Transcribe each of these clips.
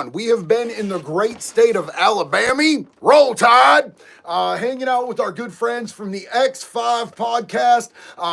We have been in the great state of Alabama, Roll Tide, hanging out with our good friends from the X5 podcast,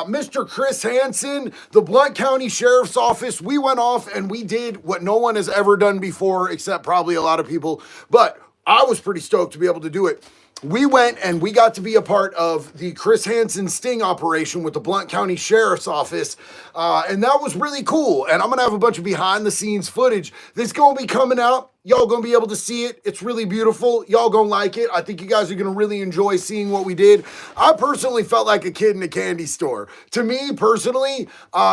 Mr. Chris Hansen, the Blount County Sheriff's Office. We went off and we did what no one has ever done before, except probably a lot of people, but I was pretty stoked to be able to do it. We went and we got to be a part of the Chris Hansen sting operation with the Blount County Sheriff's Office. And that was really cool. And I'm going to have a bunch of behind the scenes footage that's going to be coming out. Y'all going to be able to see it. It's really beautiful. Y'all going to like it. I think you guys are going to really enjoy seeing what we did. I personally felt like a kid in a candy store. To me personally,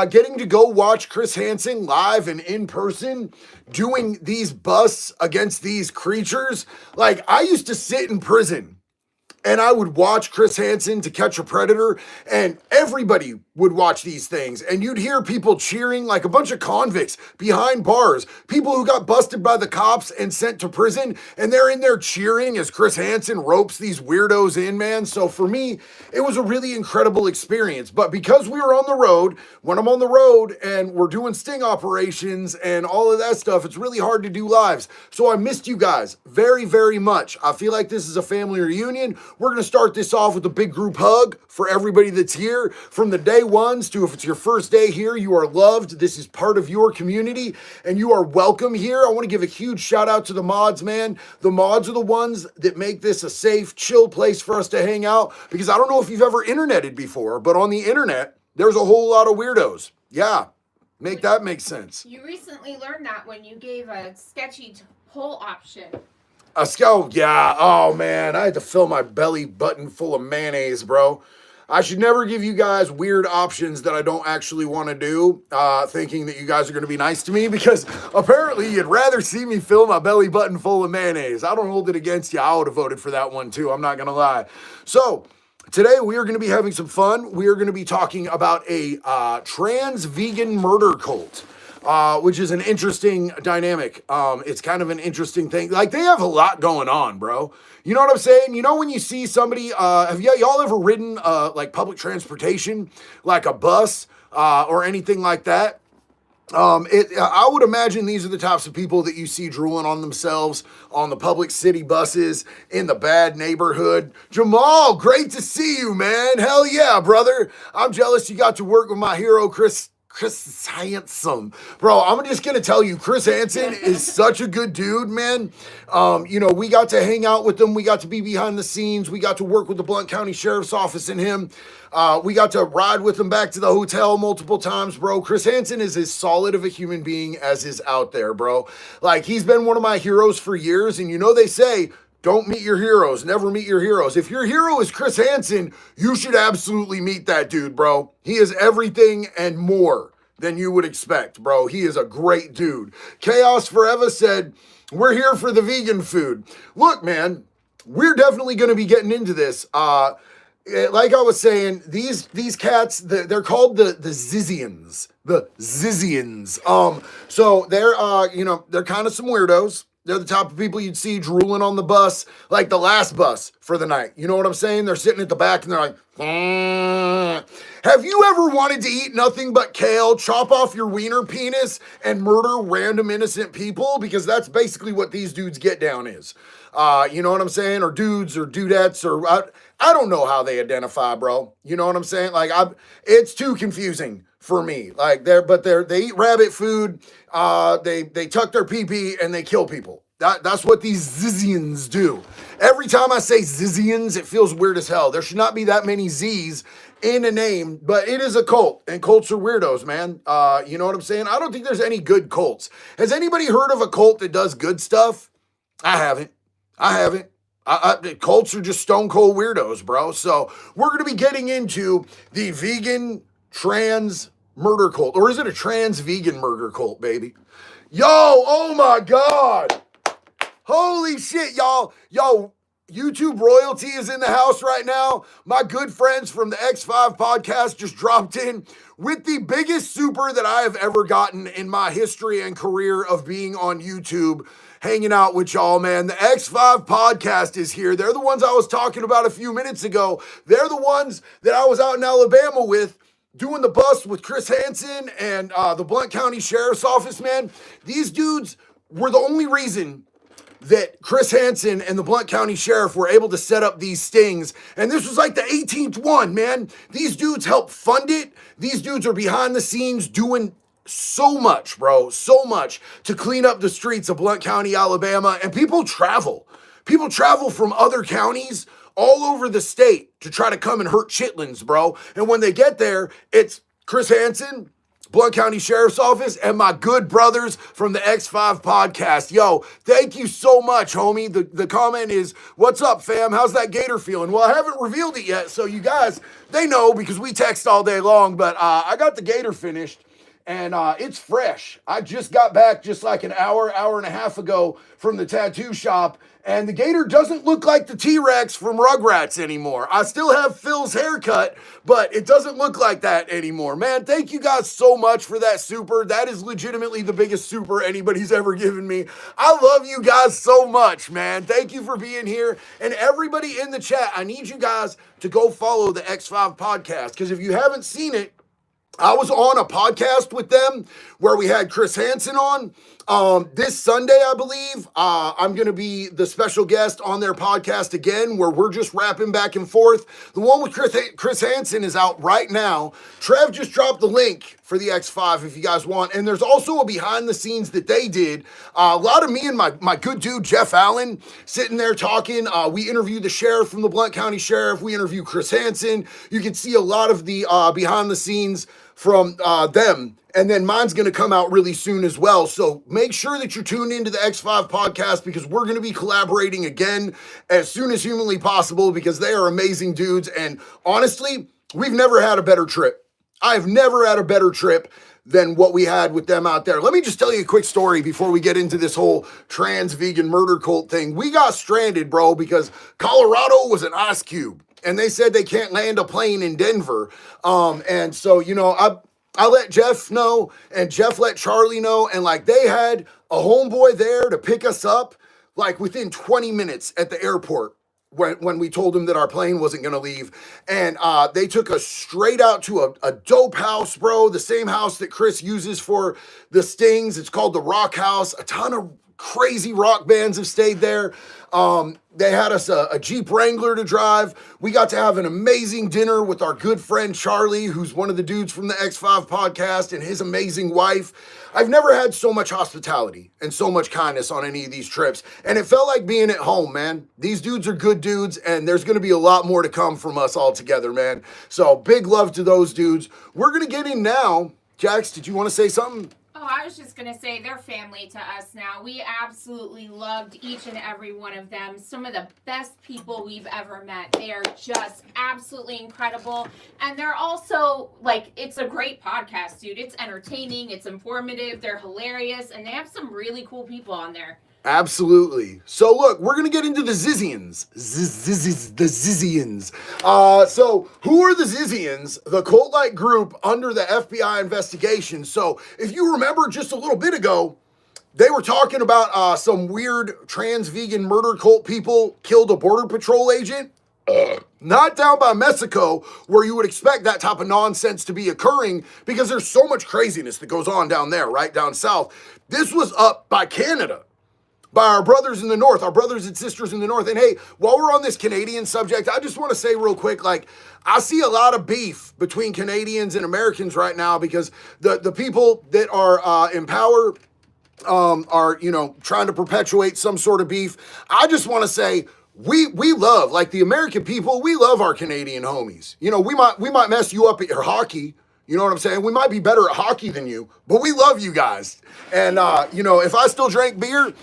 getting to go watch Chris Hansen live and in person doing these busts against these creatures, like I used to sit in prison and I would watch Chris Hansen to Catch a Predator, and everybody would watch these things, and you'd hear people cheering like a bunch of convicts behind bars, people who got busted by the cops and sent to prison, and they're in there cheering as Chris Hansen ropes these weirdos in, man. So for me, it was a really incredible experience. But because we were on the road, when I'm on the road and we're doing sting operations and all of that stuff, it's really hard to do lives. So I missed you guys very, very much. I feel like this is a family reunion. We're going to start this off with a big group hug for everybody that's here. From the day ones to if it's your first day here, you are loved. This is part of your community and you are welcome here. I want to give a huge shout out to the mods, man. The mods are the ones that make this a safe, chill place for us to hang out, because I don't know if you've ever interneted before, but on the internet, there's a whole lot of weirdos. Yeah, make that make sense. You recently learned that when you gave a sketchy poll option. A scout, yeah. Oh man, I had to fill my belly button full of mayonnaise, bro. I should never give you guys weird options that I don't actually want to do, thinking that you guys are going to be nice to me, because apparently you'd rather see me fill my belly button full of mayonnaise. I don't hold it against you. I would have voted for that one too. I'm not going to lie. So today we are going to be having some fun. We are going to be talking about a trans vegan murder cult. Which is an interesting dynamic. It's kind of an interesting thing. Like, they have a lot going on, bro. You know what I'm saying? You know, when you see somebody, have y'all ever ridden, like public transportation, like a bus, or anything like that? I would imagine these are the types of people that you see drooling on themselves on the public city buses in the bad neighborhood. Jamal, great to see you, man. Hell yeah, brother. I'm jealous you got to work with my hero, Chris Hansen. Bro, I'm just going to tell you, Chris Hansen is such a good dude, man. You know, we got to hang out with him. We got to be behind the scenes. We got to work with the Blount County Sheriff's Office and him. We got to ride with him back to the hotel multiple times, bro. Chris Hansen is as solid of a human being as is out there, bro. Like, he's been one of my heroes for years. And you know, they say, don't meet your heroes. Never meet your heroes. If your hero is Chris Hansen, you should absolutely meet that dude, bro. He is everything and more than you would expect, bro. He is a great dude. Chaos Forever said, we're here for the vegan food. Look, man, we're definitely going to be getting into this. Like I was saying, these cats, they're called the zizans. The zizans. So they're, you know, they're kind of some weirdos. They're the type of people you'd see drooling on the bus, like the last bus for the night. You know what I'm saying? They're sitting at the back and they're like, Have you ever wanted to eat nothing but kale, chop off your wiener penis, and murder random innocent people? Because that's basically what these dudes get down is. You know what I'm saying? Or dudes or dudettes or I don't know how they identify, bro. You know what I'm saying? Like, it's too confusing for me. Like, they eat rabbit food, they tuck their pee-pee and they kill people. That's what these zizians do. Every time I say zizians, it feels weird as hell. There should not be that many Z's in a name, but it is a cult, and cults are weirdos, man. You know what I'm saying? I don't think there's any good cults. Has anybody heard of a cult that does good stuff? I haven't. Cults are just stone cold weirdos, bro. So we're going to be getting into the vegan trans murder cult. Or is it a trans vegan murder cult, baby? Yo, oh my God. Holy shit, y'all. Yo, YouTube royalty is in the house right now. My good friends from the X5 podcast just dropped in with the biggest super that I have ever gotten in my history and career of being on YouTube, hanging out with y'all, man. The X5 podcast is here. They're the ones I was talking about a few minutes ago. They're the ones that I was out in Alabama with, doing the bus with Chris Hansen and the Blount County Sheriff's Office, man. These dudes were the only reason that Chris Hansen and the Blount County Sheriff were able to set up these stings. And this was like the 18th one, man. These dudes helped fund it. These dudes are behind the scenes doing so much, bro, so much to clean up the streets of Blount County, Alabama. And people travel. People travel from other counties all over the state to try to come and hurt chitlins, bro. And when they get there, it's Chris Hansen, Blount County Sheriff's Office, and my good brothers from the X5 podcast. Yo, thank you so much, homie. The comment is, what's up, fam? How's that gator feeling? Well, I haven't revealed it yet, so you guys, they know because we text all day long, but I got the gator finished, and it's fresh. I just got back just like an hour and a half ago from the tattoo shop, and the gator doesn't look like the T-Rex from Rugrats anymore. I still have Phil's haircut, but it doesn't look like that anymore. Man, thank you guys so much for that super. That is legitimately the biggest super anybody's ever given me. I love you guys so much, man. Thank you for being here. And everybody in the chat, I need you guys to go follow the X5 podcast, because if you haven't seen it, I was on a podcast with them where we had Chris Hansen on. This Sunday, I believe, I'm going to be the special guest on their podcast again, where we're just rapping back and forth. The one with Chris Hansen is out right now. Trev just dropped the link for the X5 if you guys want. And there's also a behind the scenes that they did. A lot of me and my good dude, Jeff Allen, sitting there talking. We interviewed the sheriff from the Blount County Sheriff. We interviewed Chris Hansen. You can see a lot of the behind the scenes from them. And then mine's going to come out really soon as well. So make sure that you're tuned into the X5 podcast, because we're going to be collaborating again as soon as humanly possible, because they are amazing dudes. And honestly, we've never had a better trip. I've never had a better trip than what we had with them out there. Let me just tell you a quick story before we get into this whole trans vegan murder cult thing. We got stranded, bro, because Colorado was an ice cube, and they said they can't land a plane in Denver. And so, you know, I let Jeff know, and Jeff let Charlie know, and like they had a homeboy there to pick us up like within 20 minutes at the airport when we told him that our plane wasn't going to leave. And they took us straight out to a dope house, bro, the same house that Chris uses for the stings. It's called the Rock House. A ton of crazy rock bands have stayed there. They had us a Jeep Wrangler to drive. We got to have an amazing dinner with our good friend Charlie, who's one of the dudes from the X5 podcast, and his amazing wife. I've never had so much hospitality and so much kindness on any of these trips, and it felt like being at home, man. These dudes are good dudes, and there's going to be a lot more to come from us all together, man. So big love to those dudes. We're going to get in now. Jax, did you want to say something? Oh, I was just going to say they're family to us now. We absolutely loved each and every one of them. Some of the best people we've ever met. They are just absolutely incredible. And they're also, like, it's a great podcast, dude. It's entertaining. It's informative. They're hilarious. And they have some really cool people on there. Absolutely. So look, we're going to get into the Zizians. The Zizians. So who are the Zizians? The cult-like group under the FBI investigation. So if you remember just a little bit ago, they were talking about some weird trans vegan murder cult people killed a border patrol agent. Not down by Mexico, where you would expect that type of nonsense to be occurring, because there's so much craziness that goes on down there, right down south. This was up by Canada, by our brothers in the north, our brothers and sisters in the north. And hey, while we're on this Canadian subject, I just want to say real quick, like, I see a lot of beef between Canadians and Americans right now, because the people that are in power are, you know, trying to perpetuate some sort of beef. I just want to say, we love, like, the American people, we love our Canadian homies. You know, we might mess you up at your hockey. You know what I'm saying? We might be better at hockey than you, but we love you guys. And, you know, if I still drank beer,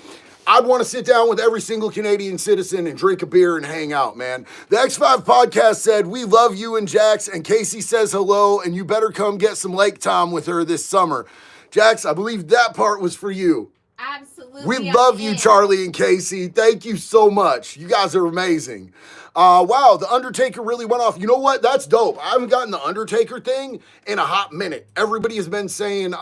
I'd want to sit down with every single Canadian citizen and drink a beer and hang out, man. The X5 podcast said, we love you and Jax, and Casey says hello, and you better come get some lake time with her this summer. Jax, I believe that part was for you. Absolutely. We love you, Charlie and Casey. Thank you so much. You guys are amazing. Wow, The Undertaker really went off. You know what? That's dope. I haven't gotten The Undertaker thing in a hot minute. Everybody has been saying,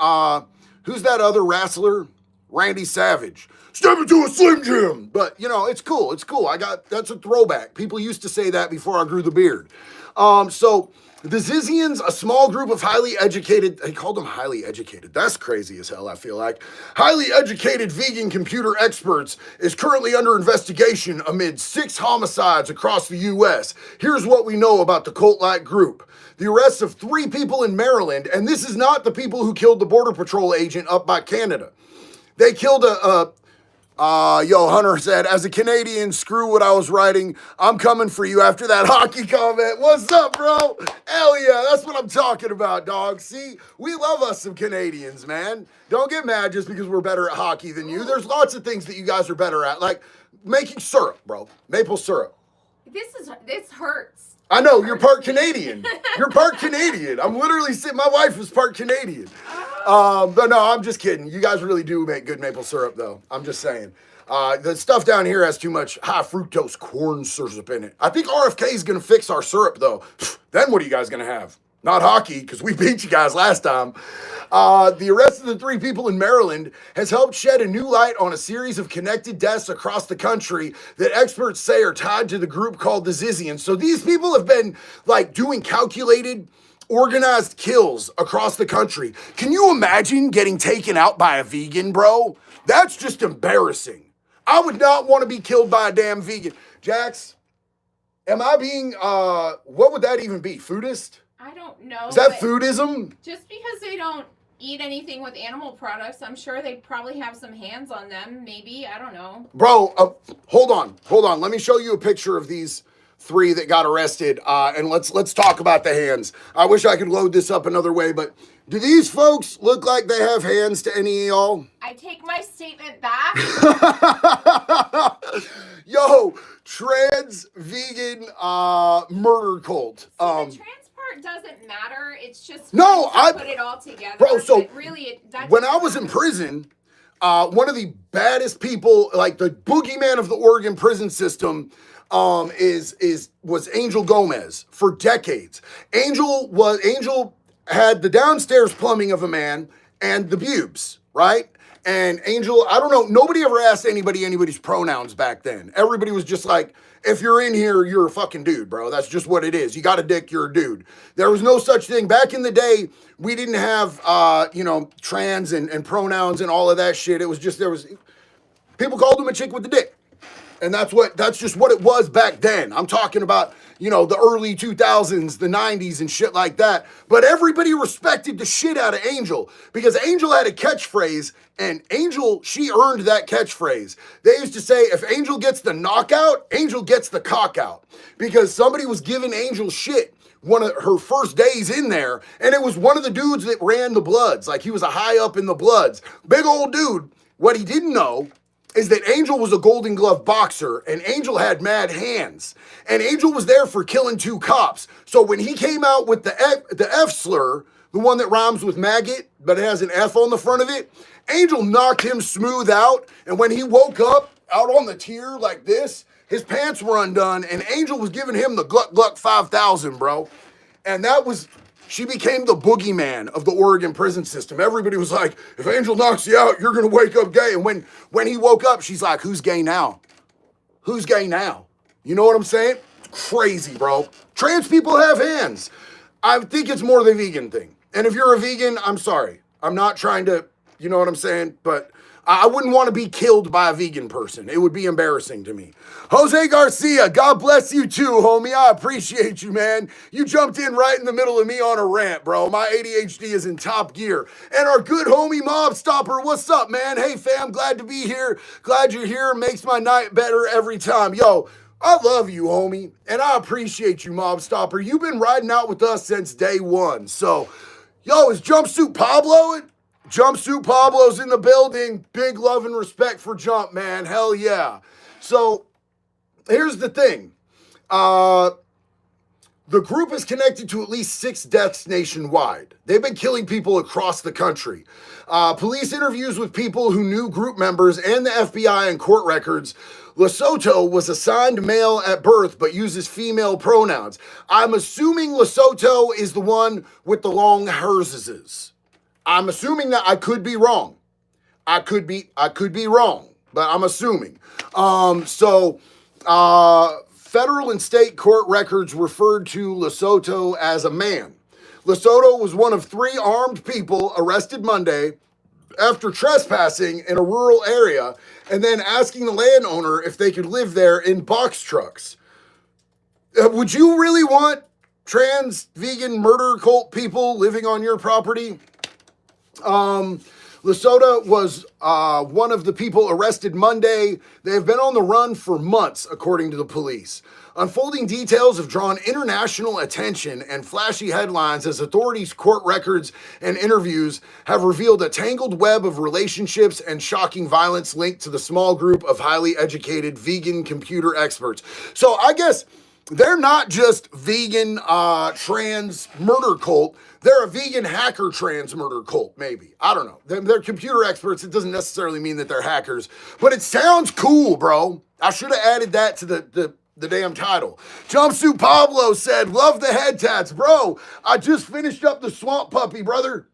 who's that other wrestler? Randy Savage. step into a Slim Jim. But, you know, it's cool. It's cool. That's a throwback. People used to say that before I grew the beard. So the Zizians, a small group of highly educated, they called them highly educated. That's crazy as hell, I feel like. Highly educated vegan computer experts is currently under investigation amid 6 homicides across the U.S. Here's what we know about the cult-like group. The arrests of 3 people in Maryland, and this is not the people who killed the Border Patrol agent up by Canada. They killed Hunter said, as a Canadian, screw what I was writing. I'm coming for you after that hockey comment. What's up, bro? Hell yeah, that's what I'm talking about, dog. See, we love us some Canadians, man. Don't get mad just because we're better at hockey than you. There's lots of things that you guys are better at, like making syrup, bro. Maple syrup. This hurts. I know, you're part Canadian. You're part Canadian. I'm literally sitting, my wife is part Canadian. But no, I'm just kidding. You guys really do make good maple syrup, though. I'm just saying. The stuff down here has too much high fructose corn syrup in it. I think RFK is going to fix our syrup, though. Then what are you guys going to have? Not hockey, because we beat you guys last time. The arrest of the 3 people in Maryland has helped shed a new light on a series of connected deaths across the country that experts say are tied to the group called the Zizians. So these people have been like doing calculated, organized kills across the country. Can you imagine getting taken out by a vegan, bro? That's just embarrassing. I would not want to be killed by a damn vegan. Jax, am I being, what would that even be? Foodist? I don't know. Is that foodism? Just because they don't eat anything with animal products, I'm sure they probably have some hands on them. Maybe. I don't know. Bro, hold on. Let me show you a picture of these 3 that got arrested, and let's talk about the hands. I wish I could load this up another way, but do these folks look like they have hands to any of y'all? I take my statement back. Yo, trans vegan murder cult. The trans part doesn't matter. It's just put it all together. Bro, so really, when I was in prison, one of the baddest people, like the boogeyman of the Oregon prison system, was Angel Gomez for decades. Angel had the downstairs plumbing of a man and the pubes, right? And Angel, I don't know, nobody ever asked anybody's pronouns back then. Everybody was just like, if you're in here, you're a fucking dude, bro. That's just what it is. You got a dick, you're a dude. There was no such thing. Back in the day, we didn't have, trans and pronouns and all of that shit. It was just, people called him a chick with the dick. And that's just what it was back then. I'm talking about, the early 2000s, the 90s and shit like that. But everybody respected the shit out of Angel because Angel had a catchphrase and Angel, she earned that catchphrase. They used to say, if Angel gets the knockout, Angel gets the cock out because somebody was giving Angel shit one of her first days in there. And it was one of the dudes that ran the Bloods. Like he was a high up in the Bloods. Big old dude. What he didn't know is that Angel was a Golden Glove boxer and Angel had mad hands. And Angel was there for killing 2 cops. So when he came out with the F slur, the one that rhymes with maggot, but it has an F on the front of it, Angel knocked him smooth out. And when he woke up out on the tier like this, his pants were undone and Angel was giving him the Gluck Gluck 5000, bro. And she became the boogeyman of the Oregon prison system. Everybody was like, if Angel knocks you out, you're going to wake up gay. And when he woke up, she's like, who's gay now? Who's gay now? You know what I'm saying? Crazy, bro. Trans people have hands. I think it's more the vegan thing. And if you're a vegan, I'm sorry. I'm not trying to, you know what I'm saying? But I wouldn't want to be killed by a vegan person. It would be embarrassing to me. Jose Garcia, God bless you too, homie. I appreciate you, man. You jumped in right in the middle of me on a rant, bro. My ADHD is in top gear. And our good homie Mob Stopper, what's up, man? Hey, fam, glad to be here. Glad you're here. Makes my night better every time. Yo, I love you, homie. And I appreciate you, Mob Stopper. You've been riding out with us since day one. So, yo, is Jumpsuit Pablo? Jumpsuit Pablo's in the building. Big love and respect for Jump, man. Hell yeah. So, here's the thing. The group is connected to at least 6 deaths nationwide. They've been killing people across the country. Police interviews with people who knew group members and the FBI and court records. Lesotho was assigned male at birth but uses female pronouns. I'm assuming Lesotho is the one with the long herses. I'm assuming that. I could be wrong. I could be wrong. but I'm assuming. Federal and state court records referred to Lesotho as a man. Lesotho was one of 3 armed people arrested Monday after trespassing in a rural area and then asking the landowner if they could live there in box trucks. Would you really want trans, vegan, murder cult people living on your property? Lesotho was one of the people arrested Monday. They have been on the run for months, according to the police. Unfolding details have drawn international attention and flashy headlines as authorities' court records and interviews have revealed a tangled web of relationships and shocking violence linked to the small group of highly educated vegan computer experts. So I guess they're not just vegan trans murder cult. They're a vegan hacker trans murder cult, maybe. I don't know. They're computer experts. It doesn't necessarily mean that they're hackers, but it sounds cool, bro. I should have added that to the damn title. Jumpsuit Pablo said, love the head tats. Bro, I just finished up the swamp puppy, brother.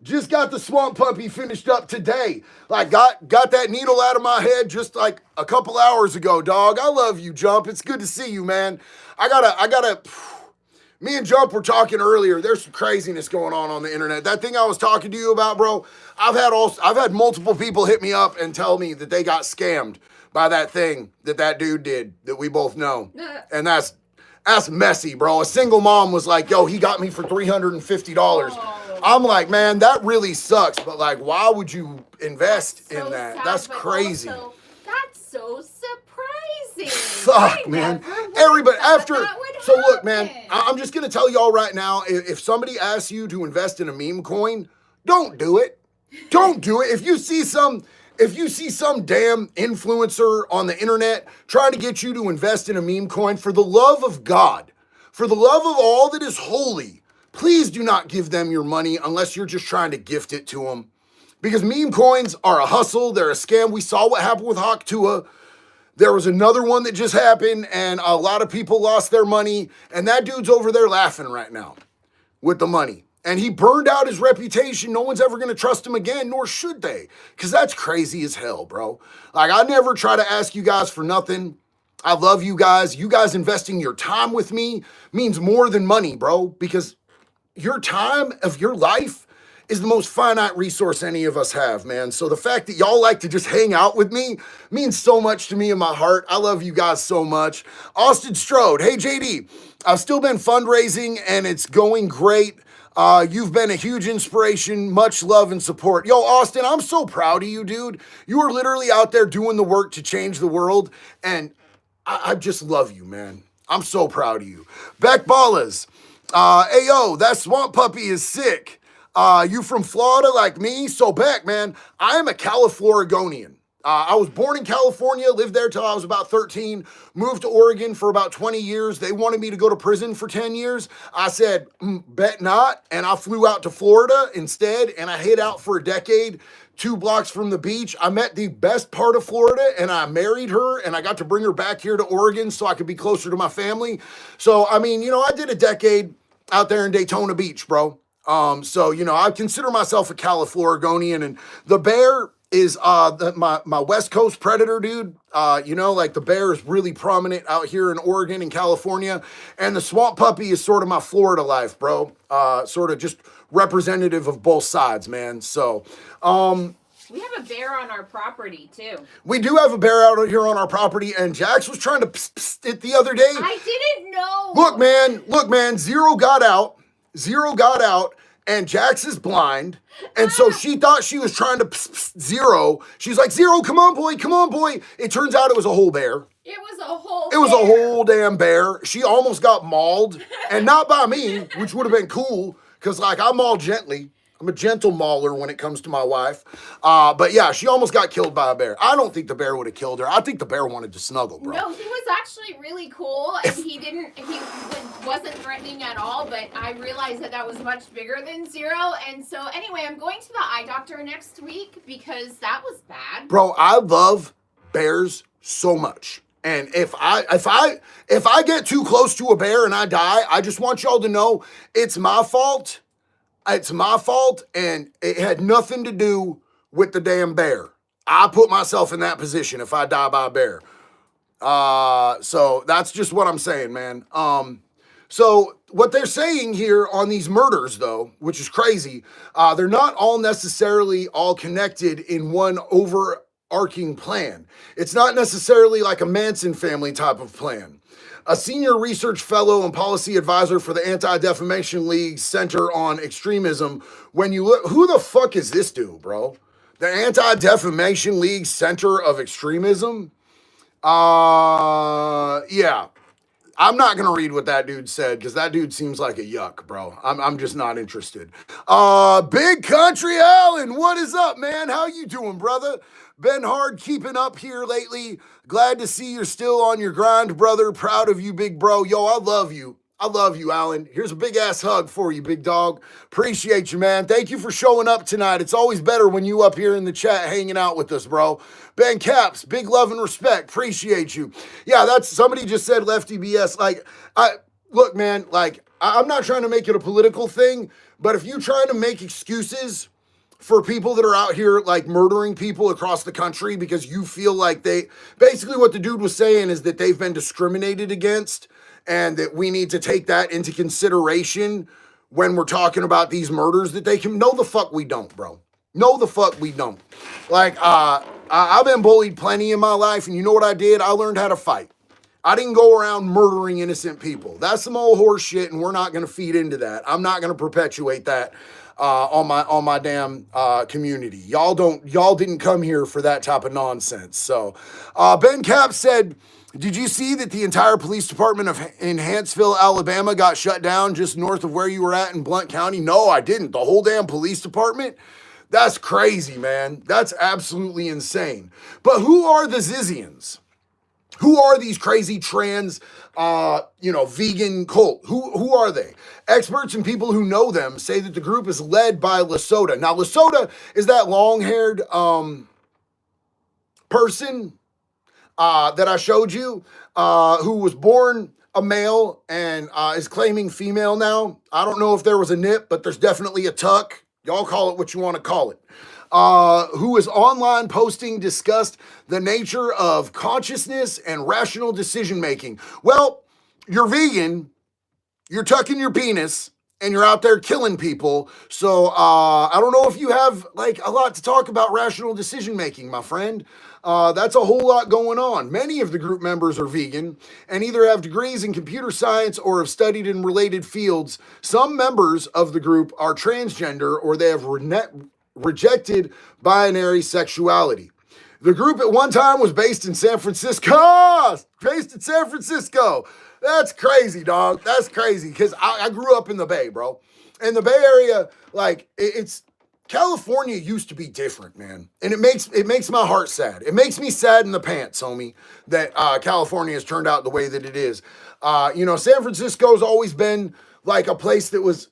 Just got the swamp puppy finished up today. Like, got that needle out of my head just like a couple hours ago, dog. I love you, Jump. It's good to see you, man. Me and Jump were talking earlier. There's some craziness going on the internet. That thing I was talking to you about, bro, I've had multiple people hit me up and tell me that they got scammed by that thing that dude did that we both know. And that's messy, bro. A single mom was like, yo, he got me for $350. Oh. I'm like, man, that really sucks. But like, why would you invest in that? Sad, that's crazy. Also, that's so surprising. Fuck, man. Everybody so look, man, I'm just gonna tell y'all right now, if somebody asks you to invest in a meme coin, don't do it. Don't do it. If you see some damn influencer on the internet trying to get you to invest in a meme coin, for the love of God, for the love of all that is holy, please do not give them your money unless you're just trying to gift it to them. Because meme coins are a hustle. They're a scam. We saw what happened with Hawk Tua. There was another one that just happened, and a lot of people lost their money, and that dude's over there laughing right now with the money. And he burned out his reputation. No one's ever going to trust him again, nor should they, because that's crazy as hell, bro. Like, I never try to ask you guys for nothing. I love you guys. You guys investing your time with me means more than money, bro, because your time of your life is the most finite resource any of us have, man. So the fact that y'all like to just hang out with me means so much to me in my heart. I love you guys so much. Austin Strode, hey JD, I've still been fundraising and it's going great. You've been a huge inspiration. Much love and support. Yo, Austin, I'm so proud of you, dude. You are literally out there doing the work to change the world, and I just love you, man. I'm so proud of you. Beck Ballas, ayo, that swamp puppy is sick. You from Florida like me? So Beck, man, I am a Californian. I was born in California, lived there till I was about 13, moved to Oregon for about 20 years. They wanted me to go to prison for 10 years. I said, bet not. And I flew out to Florida instead, and I hid out for a decade, 2 blocks from the beach. I met the best part of Florida, and I married her, and I got to bring her back here to Oregon so I could be closer to my family. So, I mean, I did a decade out there in Daytona Beach, bro. So, I consider myself a Californian, and the bear is my West Coast predator, dude. Like the bear is really prominent out here in Oregon and California, and the swamp puppy is sort of my Florida life, bro. Sort of just representative of both sides, man. So, we have a bear on our property too. We do have a bear out here on our property, and Jax was trying to psst it the other day. I didn't know. Look, man, Zero got out, and Jax is blind. And so she thought she was trying to Zero. She's like, Zero, come on, boy. It turns out it was a whole bear. It was a whole damn bear. She almost got mauled. And not by me, which would have been cool, because, like, I maul gently. I'm a gentle mauler when it comes to my wife. But yeah, she almost got killed by a bear. I don't think the bear would have killed her. I think the bear wanted to snuggle, bro. No, he was actually really cool, and he wasn't threatening at all, but I realized that was much bigger than Zero. And so anyway, I'm going to the eye doctor next week because that was bad. Bro, I love bears so much. And if I get too close to a bear and I die, I just want y'all to know it's my fault. It's my fault, and it had nothing to do with the damn bear. I put myself in that position if I die by a bear. So that's just what I'm saying, man. So what they're saying here on these murders, though, which is crazy, they're not all necessarily all connected in one overarching plan. It's not necessarily like a Manson family type of plan. A senior research fellow and policy advisor for the Anti-Defamation League Center on Extremism, when you look, who the fuck is this dude, bro? The Anti-Defamation League Center of Extremism? Yeah. I'm not gonna read what that dude said because that dude seems like a yuck, bro. I'm just not interested. Big Country Allen, what is up, man? How you doing, brother? Been hard keeping up here lately. Glad to see you're still on your grind, brother. Proud of you, big bro. Yo, I love you. I love you, Alan. Here's a big ass hug for you, big dog. Appreciate you, man. Thank you for showing up tonight. It's always better when you up here in the chat hanging out with us, bro. Ben Caps, big love and respect. Appreciate you. Yeah, that's somebody just said Lefty BS. Like, look, man, like, I'm not trying to make it a political thing, but if you're trying to make excuses for people that are out here like murdering people across the country because you feel like basically what the dude was saying is that they've been discriminated against and that we need to take that into consideration when we're talking about these murders that they can. No, the fuck we don't, bro. No, the fuck we don't. Like, I've been bullied plenty in my life, and you know what I did? I learned how to fight. I didn't go around murdering innocent people. That's some old horse shit, and we're not going to feed into that. I'm not going to perpetuate that on my damn community. Y'all didn't come here for that type of nonsense. So, Ben Cap said, did you see that the entire police department in Huntsville, Alabama got shut down just north of where you were at in Blount County? No, I didn't. The whole damn police department? That's crazy, man. That's absolutely insane. But who are the Zizians? Who are these crazy trans, vegan cult? Who are they? Experts and people who know them say that the group is led by Lesota. Now, Lesota is that long-haired person that I showed you, who was born a male and is claiming female now. I don't know if there was a nip, but there's definitely a tuck. Y'all call it what you want to call it. Who is online posting discussed the nature of consciousness and rational decision making. Well, you're vegan, you're tucking your penis, and you're out there killing people. So I don't know if you have like a lot to talk about rational decision making, my friend. That's a whole lot going on. Many of the group members are vegan and either have degrees in computer science or have studied in related fields. Some members of the group are transgender or they have rejected binary sexuality. The group at one time was based in San Francisco. That's crazy, dog. That's crazy because I grew up in the Bay, bro. In the Bay Area, like it's California used to be different, man. And it makes my heart sad. It makes me sad in the pants, homie, that California has turned out the way that it is. San Francisco's always been like a place that was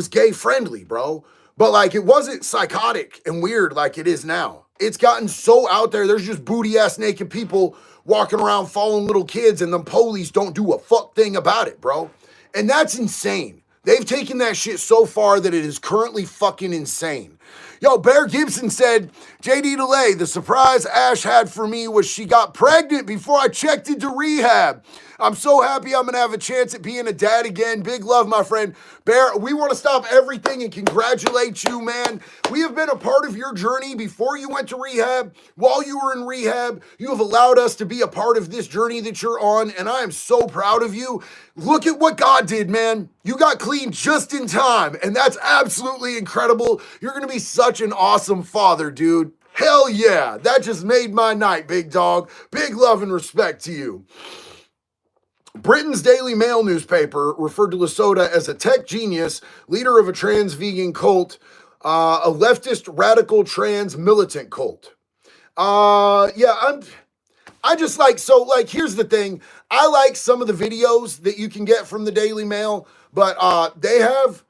gay friendly, bro. But like it wasn't psychotic and weird like it is now. It's gotten so out there. There's just booty ass naked people walking around following little kids and the police don't do a fuck thing about it, bro. And that's insane. They've taken that shit so far that it is currently fucking insane. Yo, Bear Gibson said, JD DeLay, the surprise Ash had for me was she got pregnant before I checked into rehab. I'm so happy I'm going to have a chance at being a dad again. Big love, my friend. Bear, we want to stop everything and congratulate you, man. We have been a part of your journey before you went to rehab. While you were in rehab, you have allowed us to be a part of this journey that you're on, and I am so proud of you. Look at what God did, man. You got clean just in time, and that's absolutely incredible. You're going to be such an awesome father, dude. Hell yeah. That just made my night, big dog. Big love and respect to you. Britain's Daily Mail newspaper referred to Lesota as a tech genius, leader of a trans vegan cult, a leftist radical trans militant cult. Here's the thing. I like some of the videos that you can get from the Daily Mail, but they have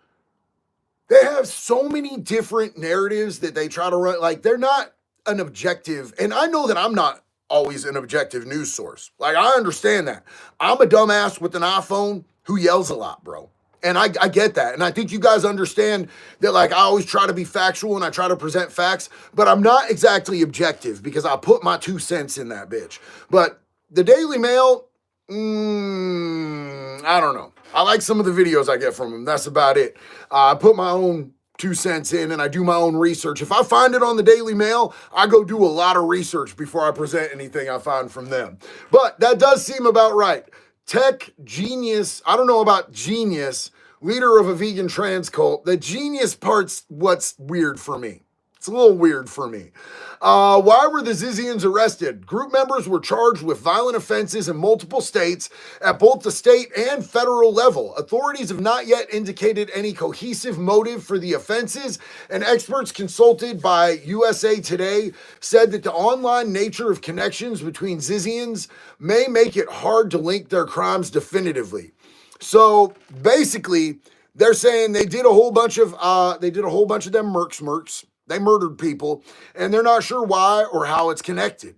so many different narratives that they try to run. Like, they're not an objective, and I know that I'm not always an objective news source. Like, I understand that. I'm a dumbass with an iPhone who yells a lot, bro. And I get that. And I think you guys understand that, like, I always try to be factual and I try to present facts, but I'm not exactly objective because I put my 2 cents in that bitch. But the Daily Mail, I don't know. I like some of the videos I get from them. That's about it. I put my own 2 cents in and I do my own research. If I find it on the Daily Mail, I go do a lot of research before I present anything I find from them. But that does seem about right. Tech genius, I don't know about genius, leader of a vegan trans cult. The genius part's what's weird for me. It's a little weird for me. Why were the Zizians arrested? Group members were charged with violent offenses in multiple states at both the state and federal level. Authorities have not yet indicated any cohesive motive for the offenses, and experts consulted by USA Today said that the online nature of connections between Zizians may make it hard to link their crimes definitively. So basically, they're saying they did a whole bunch of them mercs. They murdered people, and they're not sure why or how it's connected.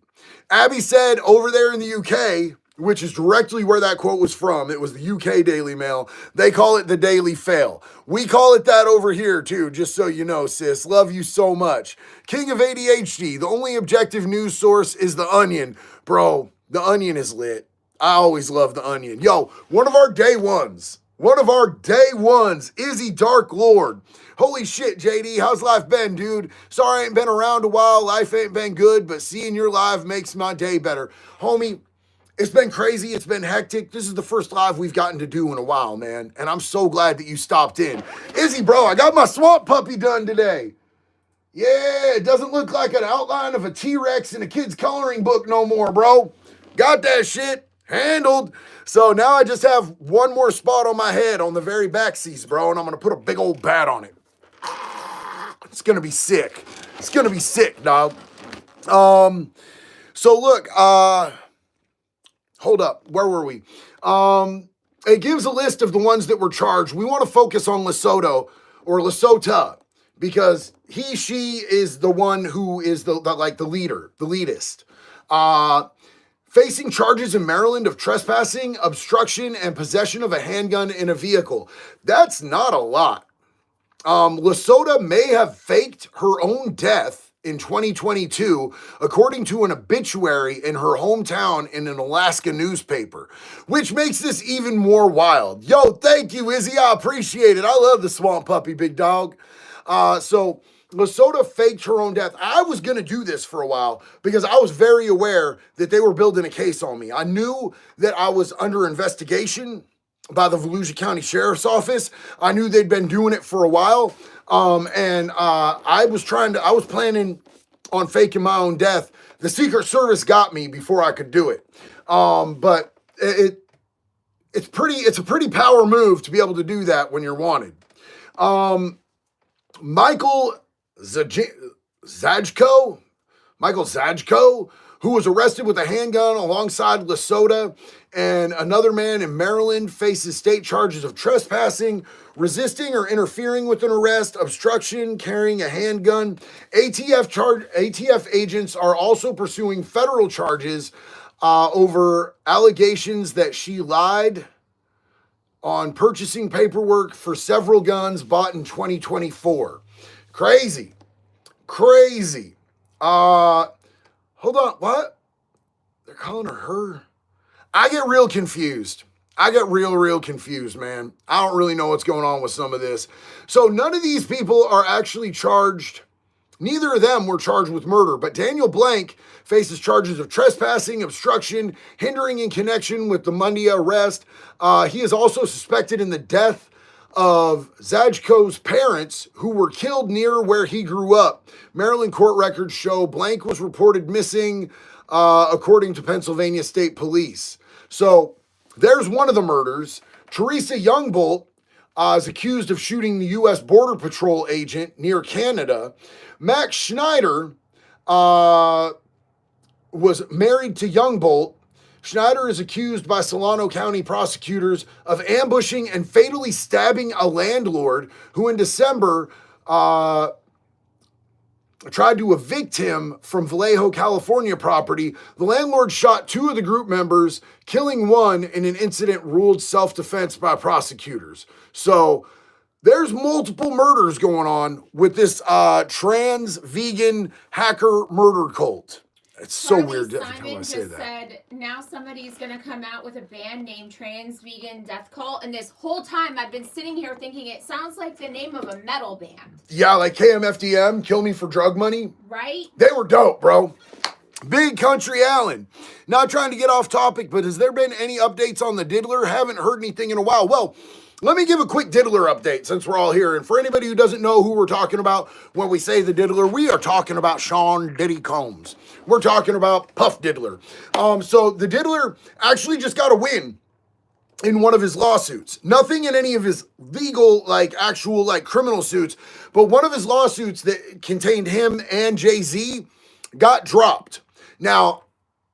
Abby said over there in the UK, which is directly where that quote was from, it was the UK Daily Mail, they call it the Daily Fail. We call it that over here too, just so you know, sis. Love you so much. King of ADHD, the only objective news source is The Onion. Bro, The Onion is lit. I always love The Onion. Yo, one of our day ones, Izzy Dark Lord. Holy shit, JD, how's life been, dude? Sorry I ain't been around a while, life ain't been good, but seeing your live makes my day better. Homie, it's been crazy, it's been hectic. This is the first live we've gotten to do in a while, man, and I'm so glad that you stopped in. Izzy, bro, I got my swamp puppy done today. Yeah, it doesn't look like an outline of a T-Rex in a kid's coloring book no more, bro. Got that shit handled. So now I just have one more spot on my head on the very back seats, bro, and I'm going to put a big old bat on it. It's going to be sick. It's going to be sick, dog. So look, hold up. Where were we? It gives a list of the ones that were charged. We want to focus on Lesotho, because she is the one who is the leader, the leadist. Facing charges in Maryland of trespassing, obstruction, and possession of a handgun in a vehicle. That's not a lot. Lesotho may have faked her own death in 2022, according to an obituary in her hometown in an Alaska newspaper, which makes this even more wild. Yo, thank you, Izzy. I appreciate it. I love the swamp puppy, big dog. So Lesotho faked her own death. I was going to do this for a while because I was very aware that they were building a case on me. I knew that I was under investigation by the Volusia County Sheriff's Office. I knew they'd been doing it for a while. I was planning on faking my own death. The Secret Service got me before I could do it. But it's a pretty power move to be able to do that when you're wanted. Michael Zajko, who was arrested with a handgun alongside Lesotho, and another man in Maryland faces state charges of trespassing, resisting or interfering with an arrest, obstruction, carrying a handgun. ATF agents are also pursuing federal charges over allegations that she lied on purchasing paperwork for several guns bought in 2024. Crazy. Hold on, what? They're calling her? I get real confused. Real confused, man. I don't really know what's going on with some of this. So none of these people are actually charged. Neither of them were charged with murder, but Daniel Blank faces charges of trespassing, obstruction, hindering in connection with the Monday arrest. He is also suspected in the death of Zajko's parents, who were killed near where he grew up. Maryland court records show Blank was reported missing, according to Pennsylvania State Police. So there's one of the murders. Teresa Youngbolt is accused of shooting the U.S. Border Patrol agent near Canada. Max Schneider was married to Youngbolt. Schneider is accused by Solano County prosecutors of ambushing and fatally stabbing a landlord who in December tried to evict him from Vallejo, California property. The landlord shot 2 of the group members, killing one in an incident ruled self-defense by prosecutors. So there's multiple murders going on with this trans vegan hacker murder cult. It's so weird every time I say that. Said now somebody's gonna come out with a band named Trans Vegan Death Cult, and this whole time I've been sitting here thinking it sounds like the name of a metal band. Yeah, like KMFDM, Kill Me for Drug Money. Right? They were dope, bro. Big Country Allen. Not trying to get off topic, but has there been any updates on the Diddler? Haven't heard anything in a while. Well, let me give a quick Diddler update since we're all here. And for anybody who doesn't know who we're talking about when we say the Diddler, we are talking about Sean Diddy Combs. We're talking about Puff Diddler. So the Diddler actually just got a win in one of his lawsuits. Nothing in any of his legal, actual criminal suits, but one of his lawsuits that contained him and Jay-Z got dropped. Now,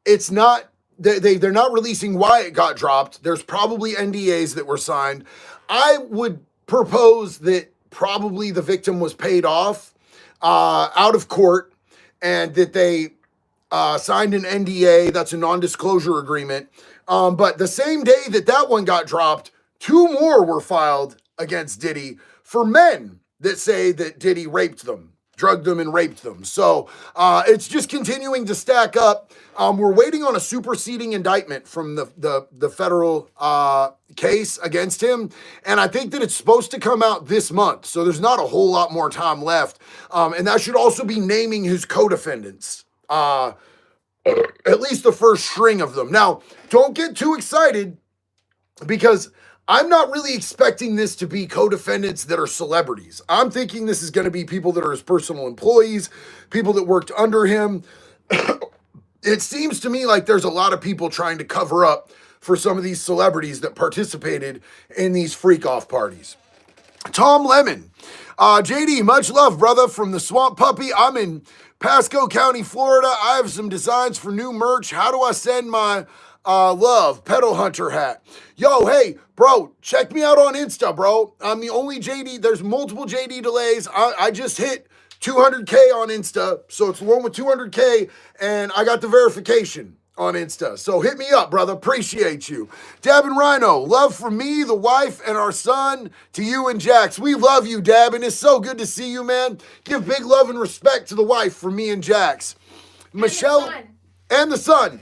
it's not, they're not releasing why it got dropped. There's probably NDAs that were signed. I would propose that probably the victim was paid off out of court, and that they signed an NDA, that's a non-disclosure agreement. But the same day that one got dropped, 2 more were filed against Diddy for men that say that Diddy raped them, drugged them and raped them. So it's just continuing to stack up. We're waiting on a superseding indictment from the federal case against him. And I think that it's supposed to come out this month. So there's not a whole lot more time left. And that should also be naming his co-defendants. At least the first string of them. Now, don't get too excited, because I'm not really expecting this to be co-defendants that are celebrities. I'm thinking this is going to be people that are his personal employees, people that worked under him. It seems to me like there's a lot of people trying to cover up for some of these celebrities that participated in these freak-off parties. Tom Lemon. JD, much love, brother, from the Swamp Puppy. I'm in Pasco County, Florida. I have some designs for new merch. How do I send my love Pedo Hunter hat? Yo, hey, bro, check me out on Insta, bro. I'm the only JD. There's multiple JD delays. I just hit 200K on Insta, so it's the one with 200K, and I got the verification on Insta. So hit me up, brother. Appreciate you. Dab and Rhino, love from me, the wife, and our son to you and Jax. We love you, Dab, and it's so good to see you, man. Give big love and respect to the wife from me and Jax. Michelle and the son.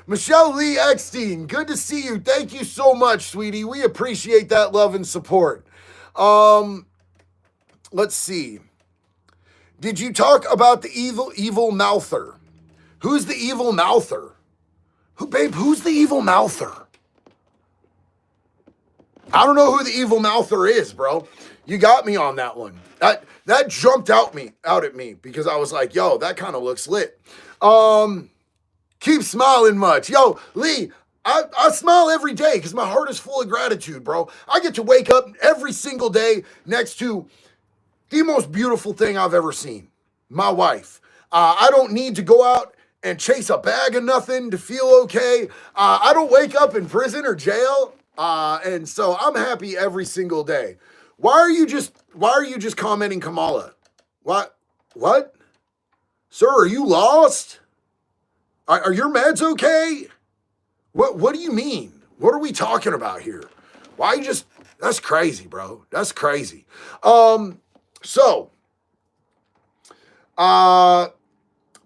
Michelle Lee Eckstein, good to see you. Thank you so much, sweetie. We appreciate that love and support. Let's see. Did you talk about the evil mouther? Who's the evil mouther? Who's the evil mouther? I don't know who the evil mouther is, bro. You got me on that one. That jumped out at me because I was like, yo, that kind of looks lit. Keep smiling much. Yo, Lee, I smile every day because my heart is full of gratitude, bro. I get to wake up every single day next to the most beautiful thing I've ever seen, my wife. I don't need to go out and chase a bag of nothing to feel okay. I don't wake up in prison or jail. And so I'm happy every single day. Why are you just commenting Kamala? What? Sir, are you lost? Are your meds okay? What do you mean? What are we talking about here? That's crazy, bro. That's crazy.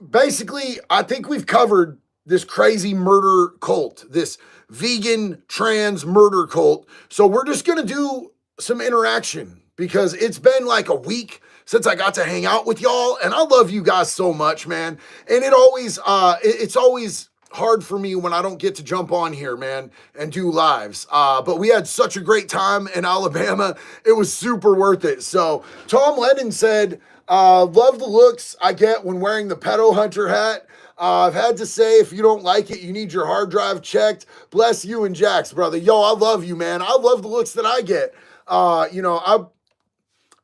Basically, I think we've covered this crazy murder cult, this vegan trans murder cult. So we're just going to do some interaction because it's been like a week since I got to hang out with y'all, and I love you guys so much, man. And it's always hard for me when I don't get to jump on here, man, and do lives. But we had such a great time in Alabama. It was super worth it. So Tom Lennon said, love the looks I get when wearing the Pedo Hunter hat. I've had to say, if you don't like it, you need your hard drive checked. Bless you and Jax, brother. Yo, I love you, man. I love the looks that I get.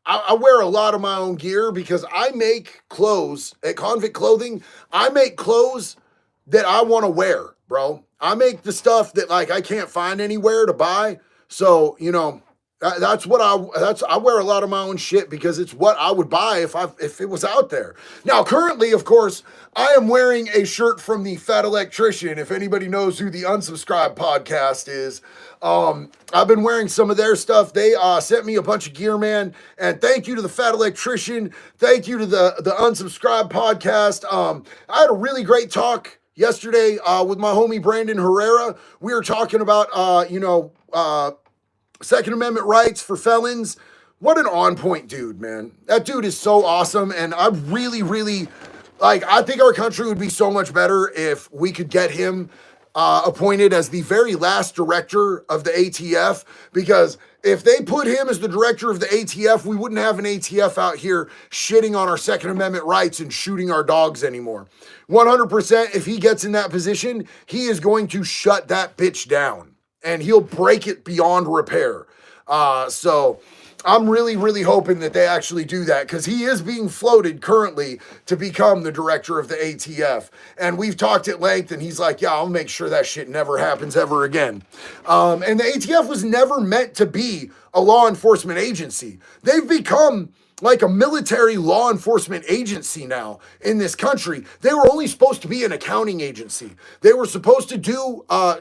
I wear a lot of my own gear because I make clothes at Convict Clothing. I make clothes that I want to wear, bro. I make the stuff that I can't find anywhere to buy. So, I wear a lot of my own shit because it's what I would buy if it was out there. Now, currently, of course, I am wearing a shirt from the Fat Electrician. If anybody knows who the Unsubscribed podcast is, I've been wearing some of their stuff. They sent me a bunch of gear, man. And thank you to the Fat Electrician. Thank you to the Unsubscribed podcast. I had a really great talk yesterday with my homie Brandon Herrera. We were talking about Second Amendment rights for felons. What an on point dude, man. That dude is so awesome. And I really, really I think our country would be so much better if we could get him appointed as the very last director of the ATF. Because if they put him as the director of the ATF, we wouldn't have an ATF out here shitting on our Second Amendment rights and shooting our dogs anymore. 100%, if he gets in that position, he is going to shut that bitch down. And he'll break it beyond repair. So I'm really, really hoping that they actually do that because he is being floated currently to become the director of the ATF. And we've talked at length, and he's like, yeah, I'll make sure that shit never happens ever again. And the ATF was never meant to be a law enforcement agency. They've become like a military law enforcement agency now in this country. They were only supposed to be an accounting agency. They were supposed to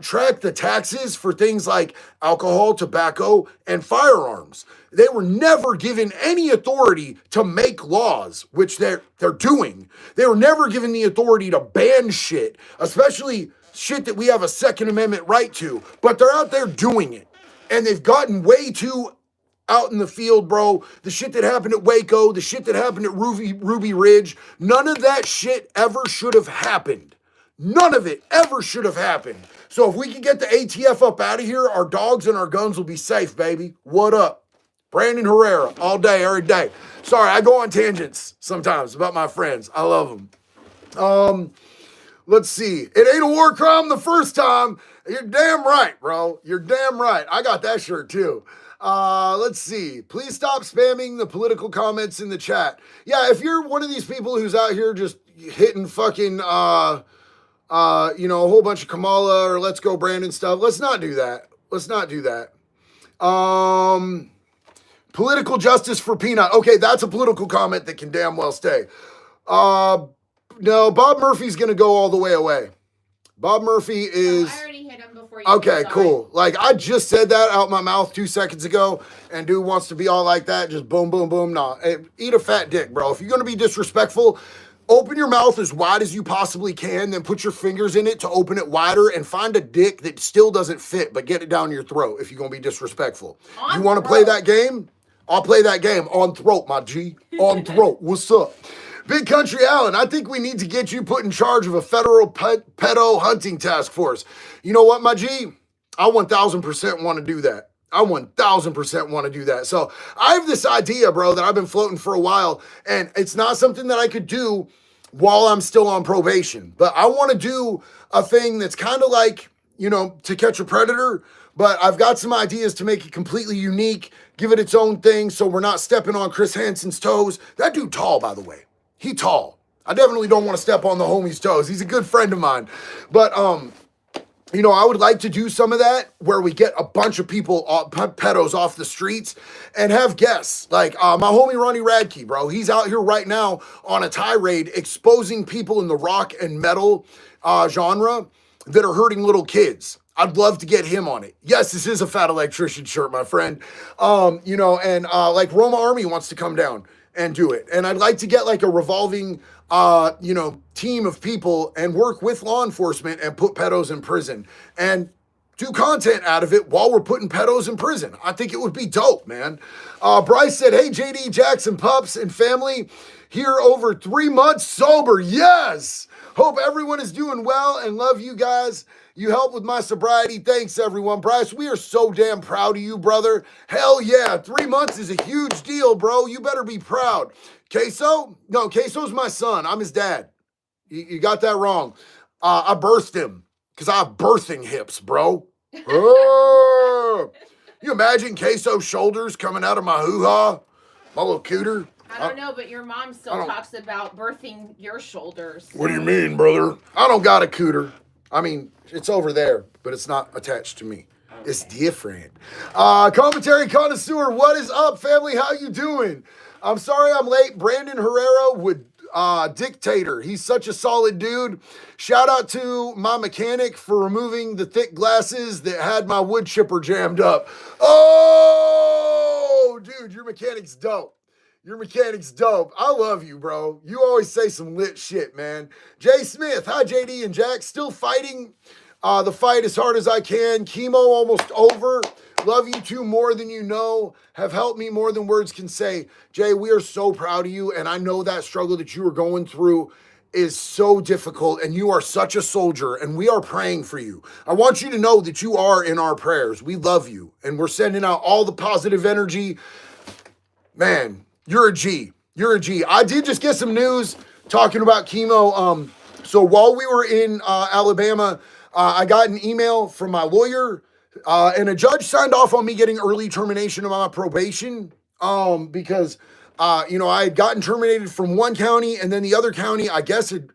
track the taxes for things like alcohol, tobacco, and firearms. They were never given any authority to make laws, which they're doing. They were never given the authority to ban shit, especially shit that we have a Second Amendment right to, but they're out there doing it. And they've gotten way too out in the field, bro. The shit that happened at Waco, the shit that happened at Ruby Ridge, none of that shit ever should have happened. None of it ever should have happened. So if we can get the ATF up out of here, our dogs and our guns will be safe, baby. What up? Brandon Herrera, all day, every day. Sorry, I go on tangents sometimes about my friends. I love them. Let's see. It ain't a war crime the first time. You're damn right, bro. You're damn right. I got that shirt too. Let's see. Please stop spamming the political comments in the chat. Yeah, if you're one of these people who's out here just hitting fucking, a whole bunch of Kamala or Let's Go Brandon stuff, let's not do that. Let's not do that. Political justice for Peanut. Okay, that's a political comment that can damn well stay. No, Bob Murphy's going to go all the way away. Bob Murphy is... I already hit him before you. Okay, cool. Like, I just said that out my mouth 2 seconds ago, and dude wants to be all like that, just boom, boom, boom. Nah, hey, eat a fat dick, bro. If you're going to be disrespectful, open your mouth as wide as you possibly can, then put your fingers in it to open it wider, and find a dick that still doesn't fit, but get it down your throat if you're going to be disrespectful. You want to play that game? I'll play that game on throat, my G. On throat. What's up? Big Country Allen, I think we need to get you put in charge of a federal pedo hunting task force. You know what, my G? I 1000% want to do that. I 1000% want to do that. So I have this idea, bro, that I've been floating for a while, and it's not something that I could do while I'm still on probation. But I want to do a thing that's kind of like, To Catch a Predator, but I've got some ideas to make it completely unique, give it its own thing so we're not stepping on Chris Hansen's toes. That dude tall, by the way. He tall. I definitely don't want to step on the homie's toes. He's a good friend of mine. But, I would like to do some of that where we get a bunch of people, pedos off the streets and have guests. Like my homie Ronnie Radke, bro. He's out here right now on a tirade exposing people in the rock and metal genre that are hurting little kids. I'd love to get him on it. Yes, this is a Fat Electrician shirt, my friend. Like Roma Army wants to come down and do it. And I'd like to get like a revolving, team of people and work with law enforcement and put pedos in prison and do content out of it while we're putting pedos in prison. I think it would be dope, man. Bryce said, hey, JD, Jackson, pups, and family, here over 3 months sober. Yes! Hope everyone is doing well and love you guys. You help with my sobriety. Thanks, everyone. Bryce, we are so damn proud of you, brother. Hell yeah. 3 months is a huge deal, bro. You better be proud. Queso? No, Queso's my son. I'm his dad. You got that wrong. I birthed him because I have birthing hips, bro. You imagine Queso's shoulders coming out of my hoo-ha? My little cooter? I don't know, but your mom still talks about birthing your shoulders. What do you mean, brother? I don't got a cooter. I mean, it's over there, but it's not attached to me. It's different. Commentary connoisseur, what is up, family? How you doing? I'm sorry I'm late. Brandon Herrera would dictator. He's such a solid dude. Shout out to my mechanic for removing the thick glasses that had my wood chipper jammed up. Oh, dude, your mechanic's dope. Your mechanic's dope. I love you, bro. You always say some lit shit, man. Jay Smith, hi, JD and Jack. Still fighting the fight as hard as I can. Chemo almost over. Love you two more than you know. Have helped me more than words can say. Jay, we are so proud of you, and I know that struggle that you are going through is so difficult, and you are such a soldier, and we are praying for you. I want you to know that you are in our prayers. We love you, and we're sending out all the positive energy. Man, you're a G. You're a G. I did just get some news talking about chemo. So while we were in Alabama, I got an email from my lawyer, and a judge signed off on me getting early termination of my probation because, I had gotten terminated from one county, and then the other county, I guess, had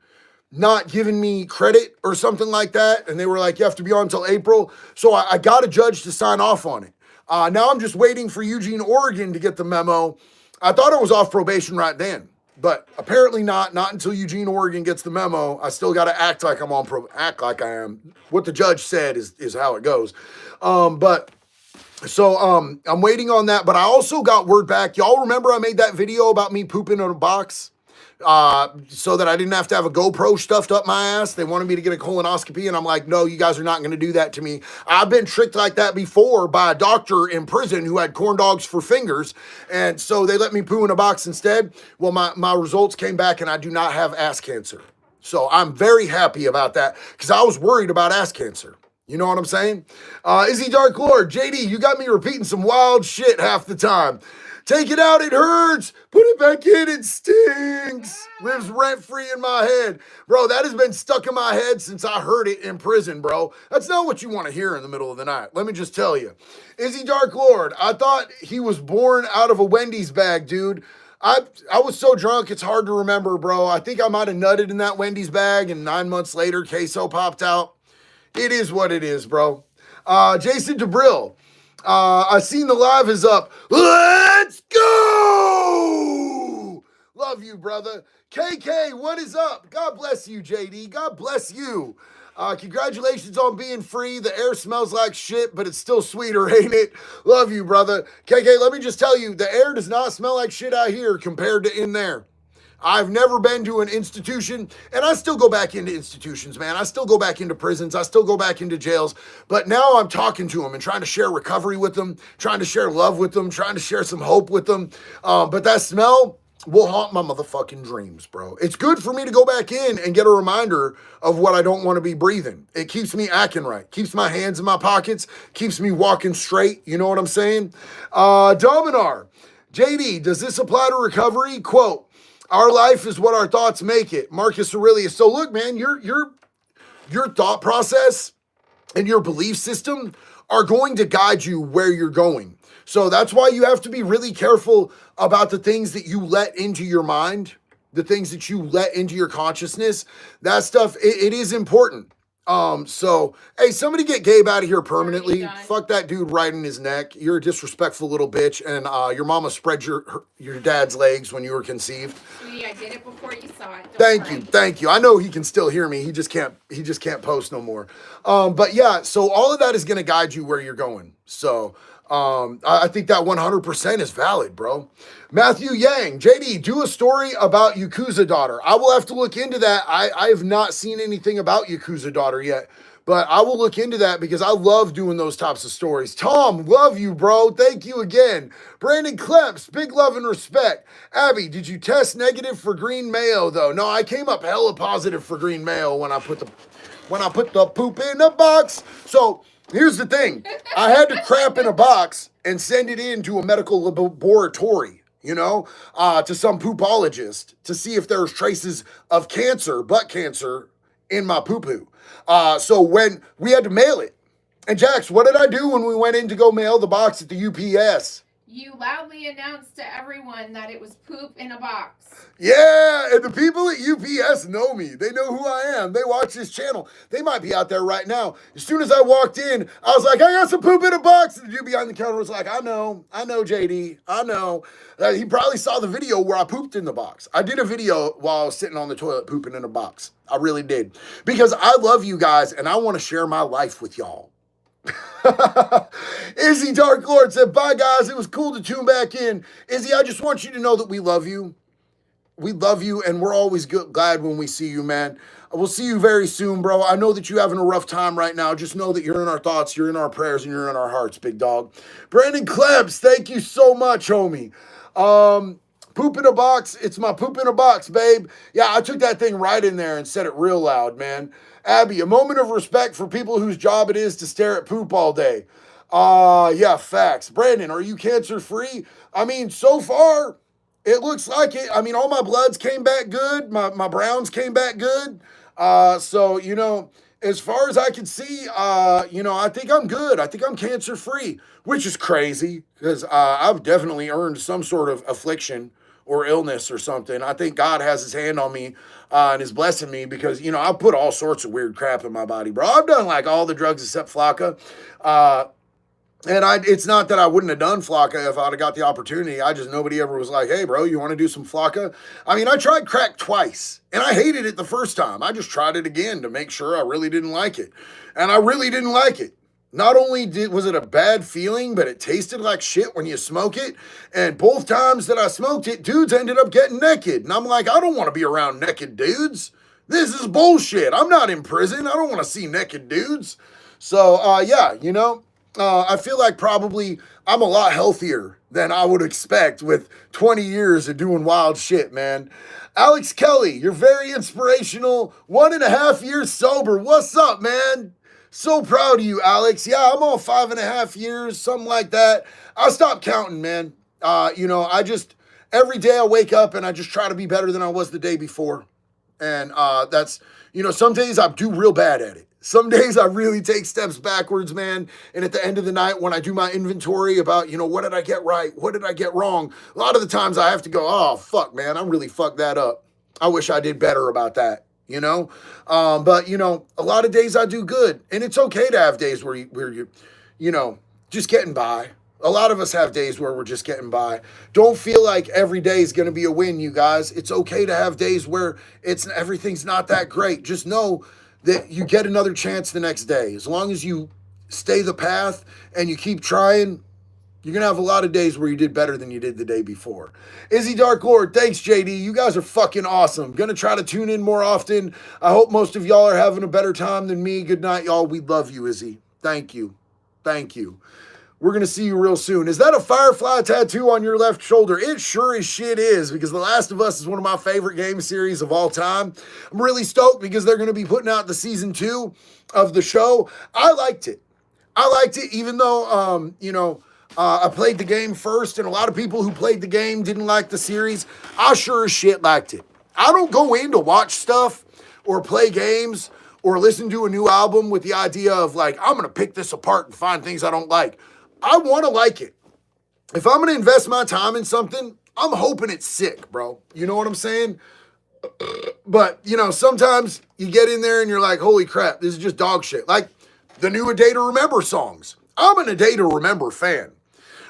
not given me credit or something like that. And they were like, you have to be on until April. So I got a judge to sign off on it. Now I'm just waiting for Eugene, Oregon to get the memo. I thought I was off probation right then, but apparently not until Eugene, Oregon gets the memo. I still got to act like I'm on act like I am. What the judge said is how it goes. I'm waiting on that, but I also got word back. Y'all remember I made that video about me pooping in a box? So that I didn't have to have a GoPro stuffed up my ass. They wanted me to get a colonoscopy, and I'm like, no, you guys are not going to do that to me. I've been tricked like that before by a doctor in prison who had corn dogs for fingers, and so they let me poo in a box instead. Well, my results came back, and I do not have ass cancer. So I'm very happy about that, because I was worried about ass cancer. You know what I'm saying? Izzy Dark Lord, JD, you got me repeating some wild shit half the time. Take it out, it hurts. Put it back in, it stinks. Lives rent-free in my head. Bro, that has been stuck in my head since I heard it in prison, bro. That's not what you want to hear in the middle of the night. Let me just tell you. Izzy Dark Lord, I thought he was born out of a Wendy's bag, dude. I was so drunk, it's hard to remember, bro. I think I might have nutted in that Wendy's bag, and 9 months later, queso popped out. It is what it is, bro. Jason DeBrill. I seen the live is up. Let's go! Love you, brother. KK, what is up? God bless you, JD. God bless you. Congratulations on being free. The air smells like shit, but it's still sweeter, ain't it? Love you, brother. KK, let me just tell you, the air does not smell like shit out here compared to in there. I've never been to an institution, and I still go back into institutions, man. I still go back into prisons. I still go back into jails. But now I'm talking to them and trying to share recovery with them, trying to share love with them, trying to share some hope with them. But that smell will haunt my motherfucking dreams, bro. It's good for me to go back in and get a reminder of what I don't want to be breathing. It keeps me acting right, keeps my hands in my pockets, keeps me walking straight. You know what I'm saying? Dominar, JD, does this apply to recovery? Quote, our life is what our thoughts make it. Marcus Aurelius. So look, man, your thought process and your belief system are going to guide you where you're going. So that's why you have to be really careful about the things that you let into your mind, the things that you let into your consciousness. That stuff, it is important. So, hey, somebody get Gabe out of here permanently. Fuck that dude right in his neck. You're a disrespectful little bitch, and your mama spread your dad's legs when you were conceived. Sweetie, I did it before you saw it. Thank you. I know he can still hear me. He just can't post no more. But yeah, so all of that is gonna guide you where you're going. So I think that 100% is valid, bro. Matthew Yang, JD, do a story about Yakuza Daughter. I will have to look into that. I have not seen anything about Yakuza Daughter yet, but I will look into that because I love doing those types of stories. Tom, love you, bro. Thank you again. Brandon Kleps, big love and respect. Abby, did you test negative for green mayo though? No, I came up hella positive for green mayo when I put the poop in the box. So here's the thing. I had to crap in a box and send it in to a medical laboratory, to some poopologist to see if there's traces of cancer, butt cancer, in my poo-poo. So when we had to mail it. And Jax, what did I do when we went in to go mail the box at the UPS? You loudly announced to everyone that it was poop in a box. Yeah, and the people at UPS know me. They know who I am. They watch this channel. They might be out there right now. As soon as I walked in, I was like, I got some poop in a box. And the dude behind the counter was like, I know, JD, I know. He probably saw the video where I pooped in the box. I did a video while I was sitting on the toilet pooping in a box. I really did. Because I love you guys and I want to share my life with y'all. Izzy Dark Lord said, bye guys, it was cool to tune back in. Izzy, I just want you to know that we love you. We love you, and we're always glad when we see you, man. We'll see you very soon, bro. I know that you're having a rough time right now. Just know that you're in our thoughts, you're in our prayers, and you're in our hearts, big dog. Brandon Klebs, thank you so much, homie. Poop in a box. It's my poop in a box, babe. Yeah, I took that thing right in there and said it real loud, man. Abby, a moment of respect for people whose job it is to stare at poop all day. Yeah, facts. Brandon, are you cancer-free? I mean, so far, it looks like it. I mean, all my bloods came back good. My browns came back good. So, you know, as far as I can see, you know, I think I'm good. I think I'm cancer-free, which is crazy because I've definitely earned some sort of affliction or illness or something. I think God has his hand on me and is blessing me because, you know, I put all sorts of weird crap in my body, bro. I've done like all the drugs except Flocka. And it's not that I wouldn't have done Flocka if I'd have got the opportunity. I just, nobody ever was like, hey, bro, you want to do some Flocka? I mean, I tried crack twice, and I hated it the first time. I just tried it again to make sure I really didn't like it. And I really didn't like it. Not only was it a bad feeling, but it tasted like shit when you smoke it. And both times that I smoked it, dudes ended up getting naked. And I'm like, I don't want to be around naked dudes. This is bullshit. I'm not in prison. I don't want to see naked dudes. So, yeah, you know. I feel like probably I'm a lot healthier than I would expect with 20 years of doing wild shit, man. Alex Kelly, you're very inspirational. 1.5 years sober. What's up, man? So proud of you, Alex. Yeah, I'm on 5.5 years, something like that. I stopped counting, man. You know, every day I wake up and I just try to be better than I was the day before. And that's, you know, some days I do real bad at it. Some days I really take steps backwards, man. And at the end of the night, when I do my inventory about, you know, what did I get right? What did I get wrong? A lot of the times I have to go, oh, fuck, man, I really fucked that up. I wish I did better about that, you know? But, you know, a lot of days I do good. And it's okay to have days where you're, you know, just getting by. A lot of us have days where we're just getting by. Don't feel like every day is going to be a win, you guys. It's okay to have days where everything's not that great. Just know that you get another chance the next day. As long as you stay the path and you keep trying, you're going to have a lot of days where you did better than you did the day before. Izzy Dark Lord, thanks, JD. You guys are fucking awesome. Going to try to tune in more often. I hope most of y'all are having a better time than me. Good night, y'all. We love you, Izzy. Thank you. Thank you. We're going to see you real soon. Is that a Firefly tattoo on your left shoulder? It sure as shit is, because The Last of Us is one of my favorite game series of all time. I'm really stoked because they're going to be putting out the season 2 of the show. I liked it. Even though, you know, I played the game first, and a lot of people who played the game didn't like the series. I sure as shit liked it. I don't go in to watch stuff or play games or listen to a new album with the idea of like, I'm going to pick this apart and find things I don't like. I want to like it. If I'm going to invest my time in something, I'm hoping it's sick, bro. You know what I'm saying? But, you know, sometimes you get in there and you're like, holy crap, this is just dog shit. Like the new A Day to Remember songs. I'm an A Day to Remember fan.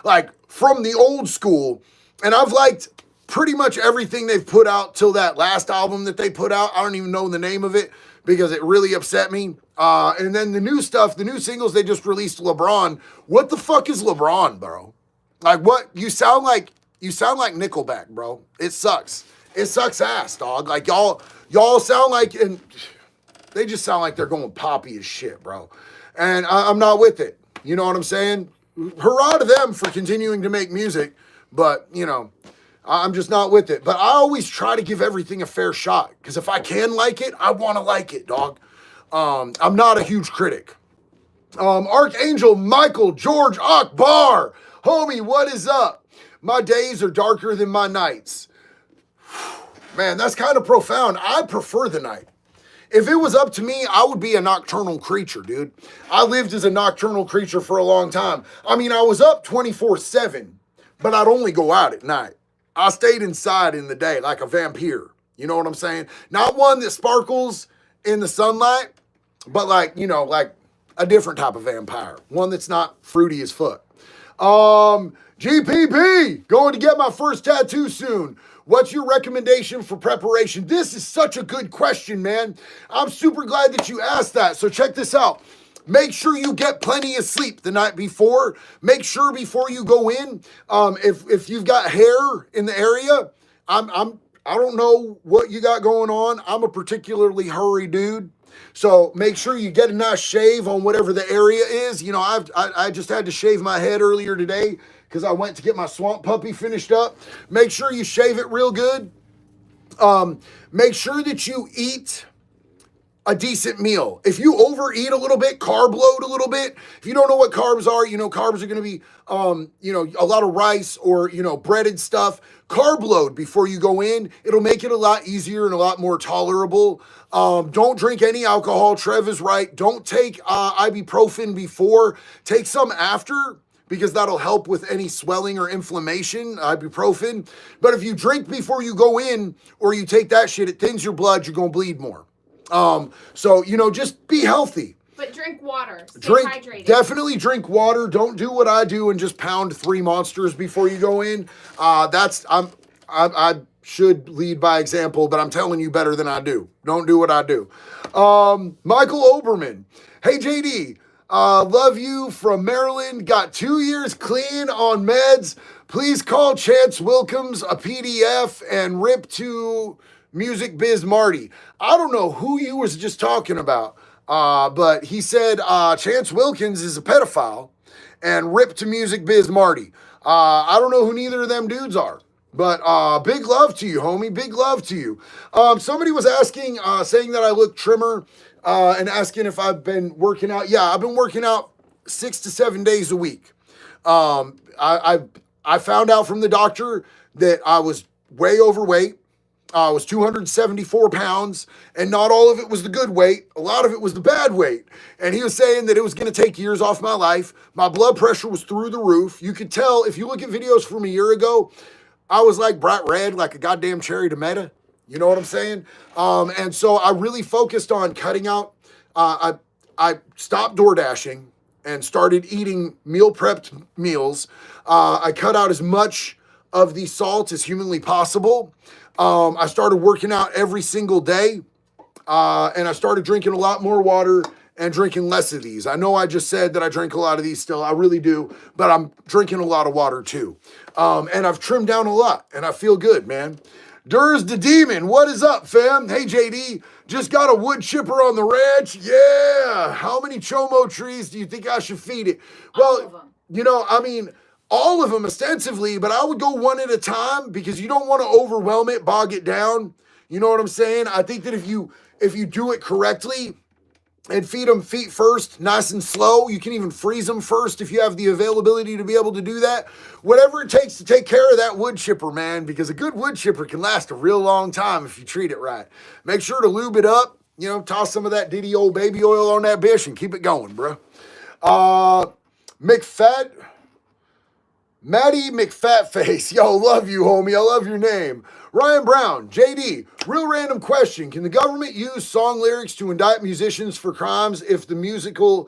Like from the old school. And I've liked pretty much everything they've put out till that last album that they put out. I don't even know the name of it because it really upset me. And then the new stuff, the new singles they just released, LeBron. What the fuck is LeBron, bro? Like what? You sound like Nickelback, bro. It sucks. It sucks ass, dog. Like y'all sound like, and they just sound like they're going poppy as shit, bro. And I'm not with it. You know what I'm saying? Hurrah to them for continuing to make music, but you know, I'm just not with it. But I always try to give everything a fair shot because if I can like it, I want to like it, dog. I'm not a huge critic. Archangel Michael George Akbar. Homie, what is up? My days are darker than my nights. Man, that's kind of profound. I prefer the night. If it was up to me, I would be a nocturnal creature, dude. I lived as a nocturnal creature for a long time. I mean, I was up 24/7, but I'd only go out at night. I stayed inside in the day like a vampire. You know what I'm saying? Not one that sparkles in the sunlight, but like, you know, like a different type of vampire. One that's not fruity as fuck. GPP, going to get my first tattoo soon. What's your recommendation for preparation? This is such a good question, man. I'm super glad that you asked that. So check this out. Make sure you get plenty of sleep the night before. Make sure before you go in, if you've got hair in the area, I don't know what you got going on. I'm a particularly hairy dude. So make sure you get a nice shave on whatever the area is. You know, I just had to shave my head earlier today because I went to get my swamp puppy finished up. Make sure you shave it real good. Make sure that you eat a decent meal. If you overeat a little bit, carb load a little bit. If you don't know what carbs are, you know, carbs are going to be, you know, a lot of rice or, you know, breaded stuff. Carb load before you go in. It'll make it a lot easier and a lot more tolerable. Don't drink any alcohol. Trev is right. Don't take ibuprofen before. Take some after, because that'll help with any swelling or inflammation, ibuprofen. But if you drink before you go in or you take that shit, it thins your blood, you're going to bleed more. So, you know, just be healthy. But drink water. Stay hydrated. Definitely drink water. Don't do what I do and just pound 3 monsters before you go in. I should lead by example, but I'm telling you better than I do. Don't do what I do. Michael Oberman. Hey, JD. Love you from Maryland. Got 2 years clean on meds. Please call Chance Wilkins a PDF and rip to Music Biz Marty. I don't know who you was just talking about, but he said Chance Wilkins is a pedophile and rip to Music Biz Marty. I don't know who neither of them dudes are. But big love to you, homie. Big love to you. Somebody was asking, saying that I look trimmer, and asking if I've been working out. Yeah, I've been working out 6 to 7 days a week. I found out from the doctor that I was way overweight. I was 274 pounds, and not all of it was the good weight. A lot of it was the bad weight. And he was saying that it was going to take years off my life. My blood pressure was through the roof. You could tell if you look at videos from a year ago, I was like bright red, like a goddamn cherry tomato. You know what I'm saying? And so I really focused on cutting out. I stopped door dashing and started eating meal prepped meals. I cut out as much of the salt as humanly possible. I started working out every single day. And I started drinking a lot more water and drinking less of these. I know I just said that I drink a lot of these still. I really do. But I'm drinking a lot of water too. And I've trimmed down a lot. And I feel good, man. Durs the Demon, what is up, fam? Hey, JD, just got a wood chipper on the ranch. Yeah. How many chomo trees do you think I should feed it? Well, you know, I mean, all of them ostensibly, but I would go one at a time because you don't want to overwhelm it, bog it down. You know what I'm saying? I think that if you do it correctly and feed them feet first, nice and slow, you can even freeze them first if you have the availability to be able to do that. Whatever it takes to take care of that wood chipper, man, because a good wood chipper can last a real long time if you treat it right. Make sure to lube it up, you know, toss some of that Diddy old baby oil on that bitch and keep it going, bro. Maddie McFatface. Yo, love you, homie. I love your name. Ryan Brown, JD, real random question. Can the government use song lyrics to indict musicians for crimes if the lyrical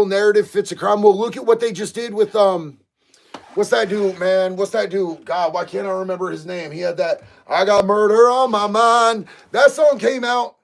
narrative fits a crime? Well, look at what they just did with, what's that dude, man? What's that dude? God, why can't I remember his name? He had that, I got murder on my mind. That song came out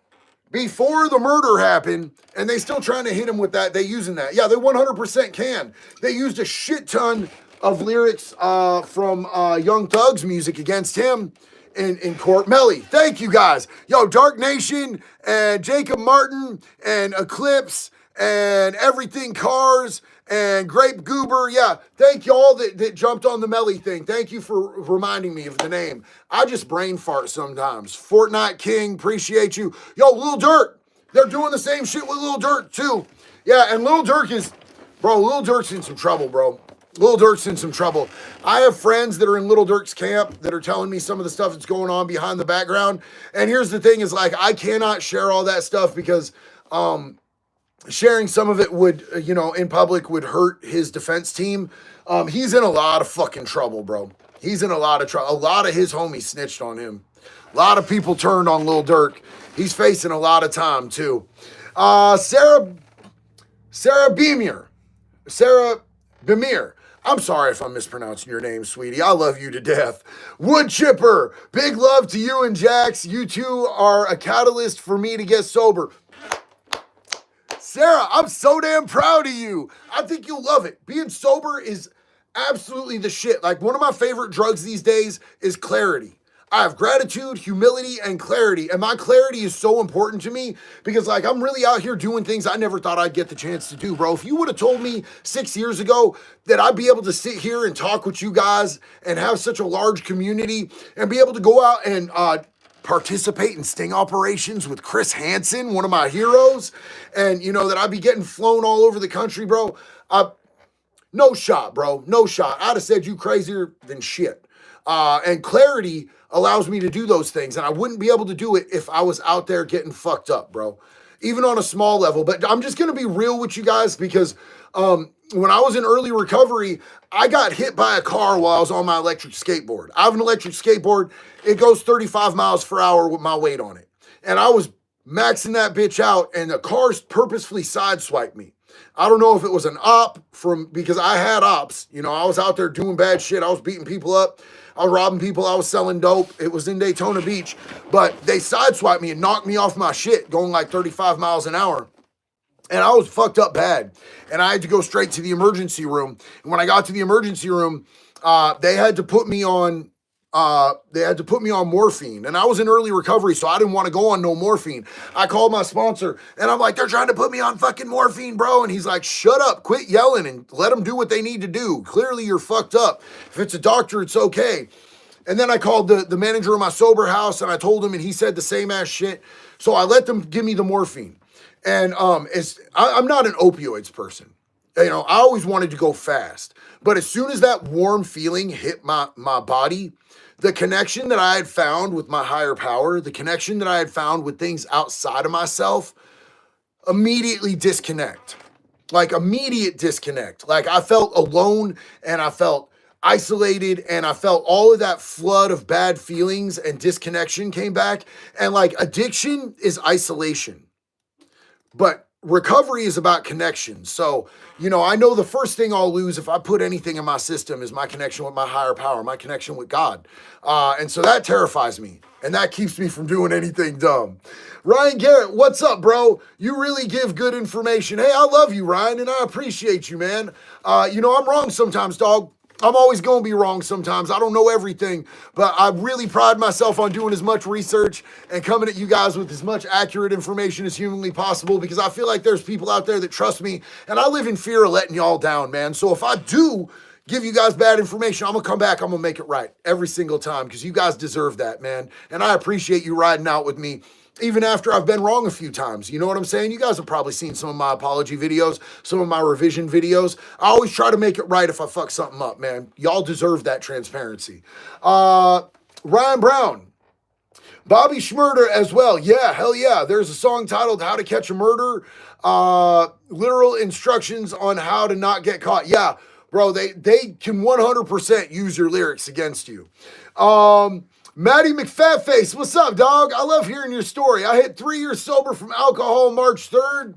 before the murder happened, and they still trying to hit him with that. They using that. Yeah, they 100% can. They used a shit ton of lyrics from Young Thug's music against him in court. Melly, thank you guys. Yo, Dark Nation and Jacob Martin and Eclipse and Everything Cars and Grape Goober. Yeah, thank y'all that jumped on the Melly thing. Thank you for reminding me of the name. I just brain fart sometimes. Fortnite King, appreciate you. Yo, Lil Durk, they're doing the same shit with Lil Durk too. Yeah, and Lil Durk's in some trouble, bro. Lil Durk's in some trouble. I have friends that are in Lil Durk's camp that are telling me some of the stuff that's going on behind the background. And here's the thing is like, I cannot share all that stuff because sharing some of it would, in public would hurt his defense team. He's in a lot of fucking trouble, bro. He's in a lot of trouble. A lot of his homies snitched on him. A lot of people turned on Lil Durk. He's facing a lot of time too. Sarah Bemir. I'm sorry if I'm mispronouncing your name, sweetie. I love you to death. Wood Chipper. Big love to you and Jax. You two are a catalyst for me to get sober. Sarah, I'm so damn proud of you. I think you'll love it. Being sober is absolutely the shit. Like, one of my favorite drugs these days is clarity. I have gratitude, humility, and clarity. And my clarity is so important to me because, like, I'm really out here doing things I never thought I'd get the chance to do, bro. If you would have told me 6 years ago that I'd be able to sit here and talk with you guys and have such a large community and be able to go out and participate in sting operations with Chris Hansen, one of my heroes, and, that I'd be getting flown all over the country, bro. No shot, bro. No shot. I'd have said you crazier than shit. And clarity allows me to do those things. And I wouldn't be able to do it if I was out there getting fucked up, bro. Even on a small level. But I'm just going to be real with you guys because when I was in early recovery, I got hit by a car while I was on my electric skateboard. I have an electric skateboard. It goes 35 miles per hour with my weight on it. And I was maxing that bitch out and the car purposefully sideswiped me. I don't know if it was an op because I had ops. I was out there doing bad shit. I was beating people up. I was robbing people. I was selling dope. It was in Daytona Beach. But they sideswiped me and knocked me off my shit going like 35 miles an hour. And I was fucked up bad. And I had to go straight to the emergency room. And when I got to the emergency room, they had to put me on morphine. And I was in early recovery, so I didn't want to go on no morphine. I called my sponsor and I'm like, they're trying to put me on fucking morphine, bro. And he's like, shut up, quit yelling and let them do what they need to do. Clearly you're fucked up. If it's a doctor, it's okay. And then I called the manager of my sober house and I told him, and he said the same ass shit. So I let them give me the morphine. And I'm not an opioids person. I always wanted to go fast. But as soon as that warm feeling hit my body, the connection that I had found with my higher power, the connection that I had found with things outside of myself, immediately disconnect. Like, immediate disconnect. Like, I felt alone and I felt isolated and I felt all of that flood of bad feelings and disconnection came back. And like, addiction is isolation. But recovery is about connection. So, I know the first thing I'll lose if I put anything in my system is my connection with my higher power, my connection with God. And so that terrifies me. And that keeps me from doing anything dumb. Ryan Garrett, what's up, bro? You really give good information. Hey, I love you, Ryan, and I appreciate you, man. I'm wrong sometimes, dog. I'm always going to be wrong sometimes. I don't know everything, but I really pride myself on doing as much research and coming at you guys with as much accurate information as humanly possible because I feel like there's people out there that trust me, and I live in fear of letting y'all down, man. So if I do give you guys bad information, I'm going to come back. I'm going to make it right every single time because you guys deserve that, man. And I appreciate you riding out with me even after I've been wrong a few times. You know what I'm saying? You guys have probably seen some of my apology videos, some of my revision videos. I always try to make it right if I fuck something up, man. Y'all deserve that transparency. Ryan Brown. Bobby Schmurder as well. Yeah, hell yeah. There's a song titled How to Catch a Murder. Literal instructions on how to not get caught. Yeah, bro, they can 100% use your lyrics against you. Maddie McFatface, what's up, dog? I love hearing your story. I hit 3 years sober from alcohol March 3rd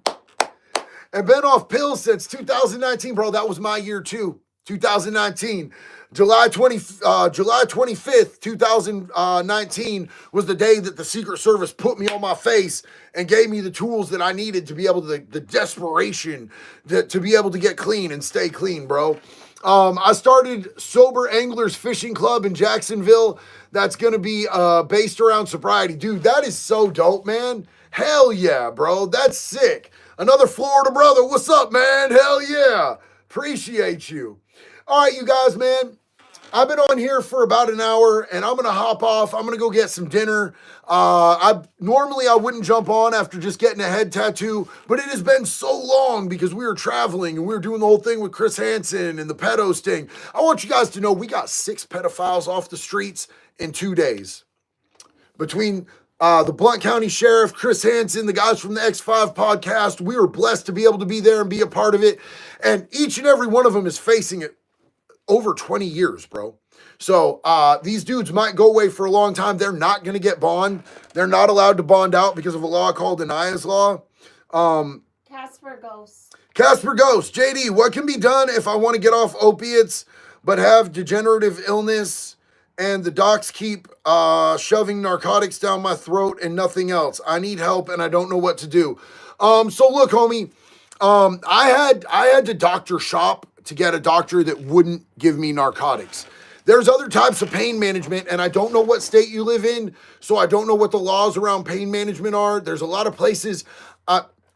and been off pills since 2019. Bro, that was my year too, 2019. July 25th, 2019 was the day that the Secret Service put me on my face and gave me the tools that I needed to be able to, the desperation to be able to get clean and stay clean, bro. I started Sober Anglers Fishing Club in Jacksonville. That's going to be based around sobriety. Dude, that is so dope, man. Hell yeah, bro. That's sick. Another Florida brother. What's up, man? Hell yeah. Appreciate you. All right, you guys, man. I've been on here for about an hour and I'm going to hop off. I'm going to go get some dinner. Normally I wouldn't jump on after just getting a head tattoo, but it has been so long because we were traveling and we were doing the whole thing with Chris Hansen and the pedo sting. I want you guys to know we got 6 pedophiles off the streets in 2 days. Between the Blount County Sheriff, Chris Hansen, the guys from the X5 podcast. We were blessed to be able to be there and be a part of it. And each and every one of them is facing it over 20 years, bro. So these dudes might go away for a long time. They're not going to get bond. They're not allowed to bond out because of a law called Ania's Law. Casper Ghost. Casper Ghost, JD, what can be done if I want to get off opiates but have degenerative illness and the docs keep shoving narcotics down my throat and nothing else? I need help and I don't know what to do. So look, homie, I had to doctor shop to get a doctor that wouldn't give me narcotics. There's other types of pain management, and I don't know what state you live in, so I don't know what the laws around pain management are. There's a lot of places.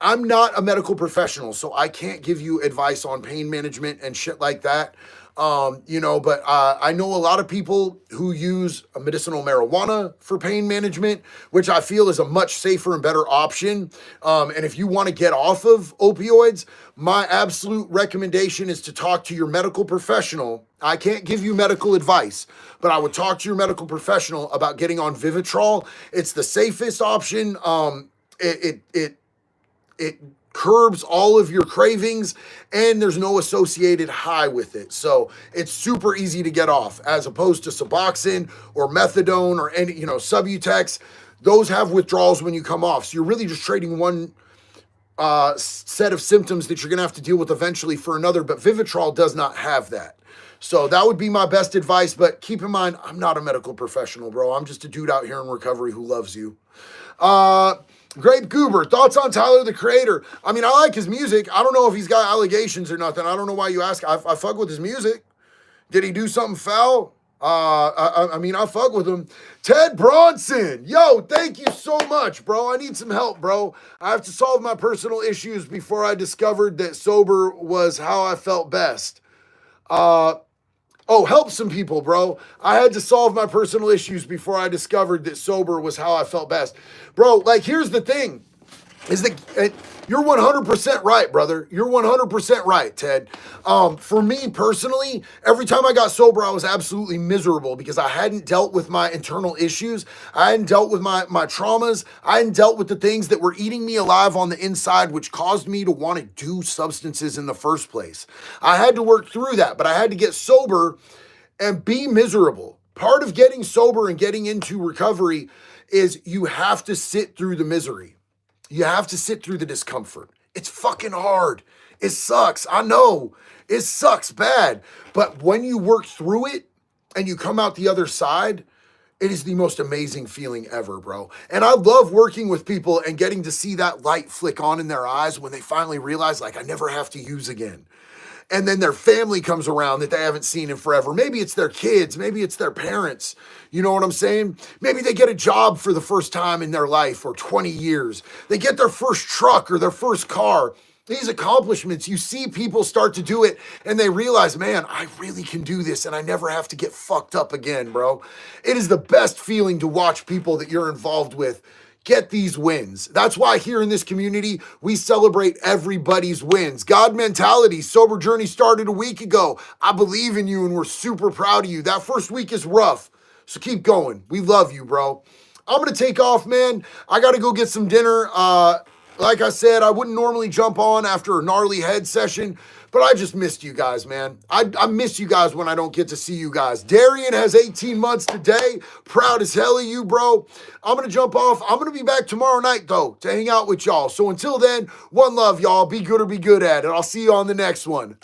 I'm not a medical professional, so I can't give you advice on pain management and shit like that. But I know a lot of people who use medicinal marijuana for pain management, which I feel is a much safer and better option. And if you want to get off of opioids, my absolute recommendation is to talk to your medical professional. I can't give you medical advice, but I would talk to your medical professional about getting on Vivitrol. It's the safest option. It curbs all of your cravings and there's no associated high with it. So it's super easy to get off as opposed to Suboxone or methadone or any, Subutex. Those have withdrawals when you come off. So you're really just trading one set of symptoms that you're going to have to deal with eventually for another, but Vivitrol does not have that. So that would be my best advice, but keep in mind, I'm not a medical professional, bro. I'm just a dude out here in recovery who loves you. Grape Goober, thoughts on Tyler, the Creator? I mean, I like his music. I don't know if he's got allegations or nothing. I don't know why you ask. I fuck with his music. Did he do something foul? I fuck with him. Ted Bronson, yo, thank you so much, bro. I need some help, bro. I have to solve my personal issues before I discovered that sober was how I felt best. Help some people, bro. I had to solve my personal issues before I discovered that sober was how I felt best. Bro, here's the thing. You're 100% right, brother. You're 100% right, Ted. For me personally, every time I got sober, I was absolutely miserable because I hadn't dealt with my internal issues. I hadn't dealt with my traumas. I hadn't dealt with the things that were eating me alive on the inside, which caused me to want to do substances in the first place. I had to work through that, but I had to get sober and be miserable. Part of getting sober and getting into recovery is you have to sit through the misery. You have to sit through the discomfort. It's fucking hard. It sucks. I know. It sucks bad. But when you work through it and you come out the other side, it is the most amazing feeling ever, bro. And I love working with people and getting to see that light flick on in their eyes when they finally realize, I never have to use again. And then their family comes around that they haven't seen in forever. Maybe it's their kids. Maybe it's their parents. You know what I'm saying? Maybe they get a job for the first time in their life or 20 years. They get their first truck or their first car. These accomplishments, you see people start to do it and they realize, man, I really can do this and I never have to get fucked up again, bro. It is the best feeling to watch people that you're involved with get these wins. That's why here in this community, we celebrate everybody's wins. God mentality, sober journey started a week ago. I believe in you and we're super proud of you. That first week is rough, so keep going. We love you, bro. I'm going to take off, man. I got to go get some dinner. Like I said, I wouldn't normally jump on after a gnarly head session, but I just missed you guys, man. I miss you guys when I don't get to see you guys. Darian has 18 months today. Proud as hell of you, bro. I'm going to jump off. I'm going to be back tomorrow night, though, to hang out with y'all. So until then, one love, y'all. Be good or be good at it. I'll see you on the next one.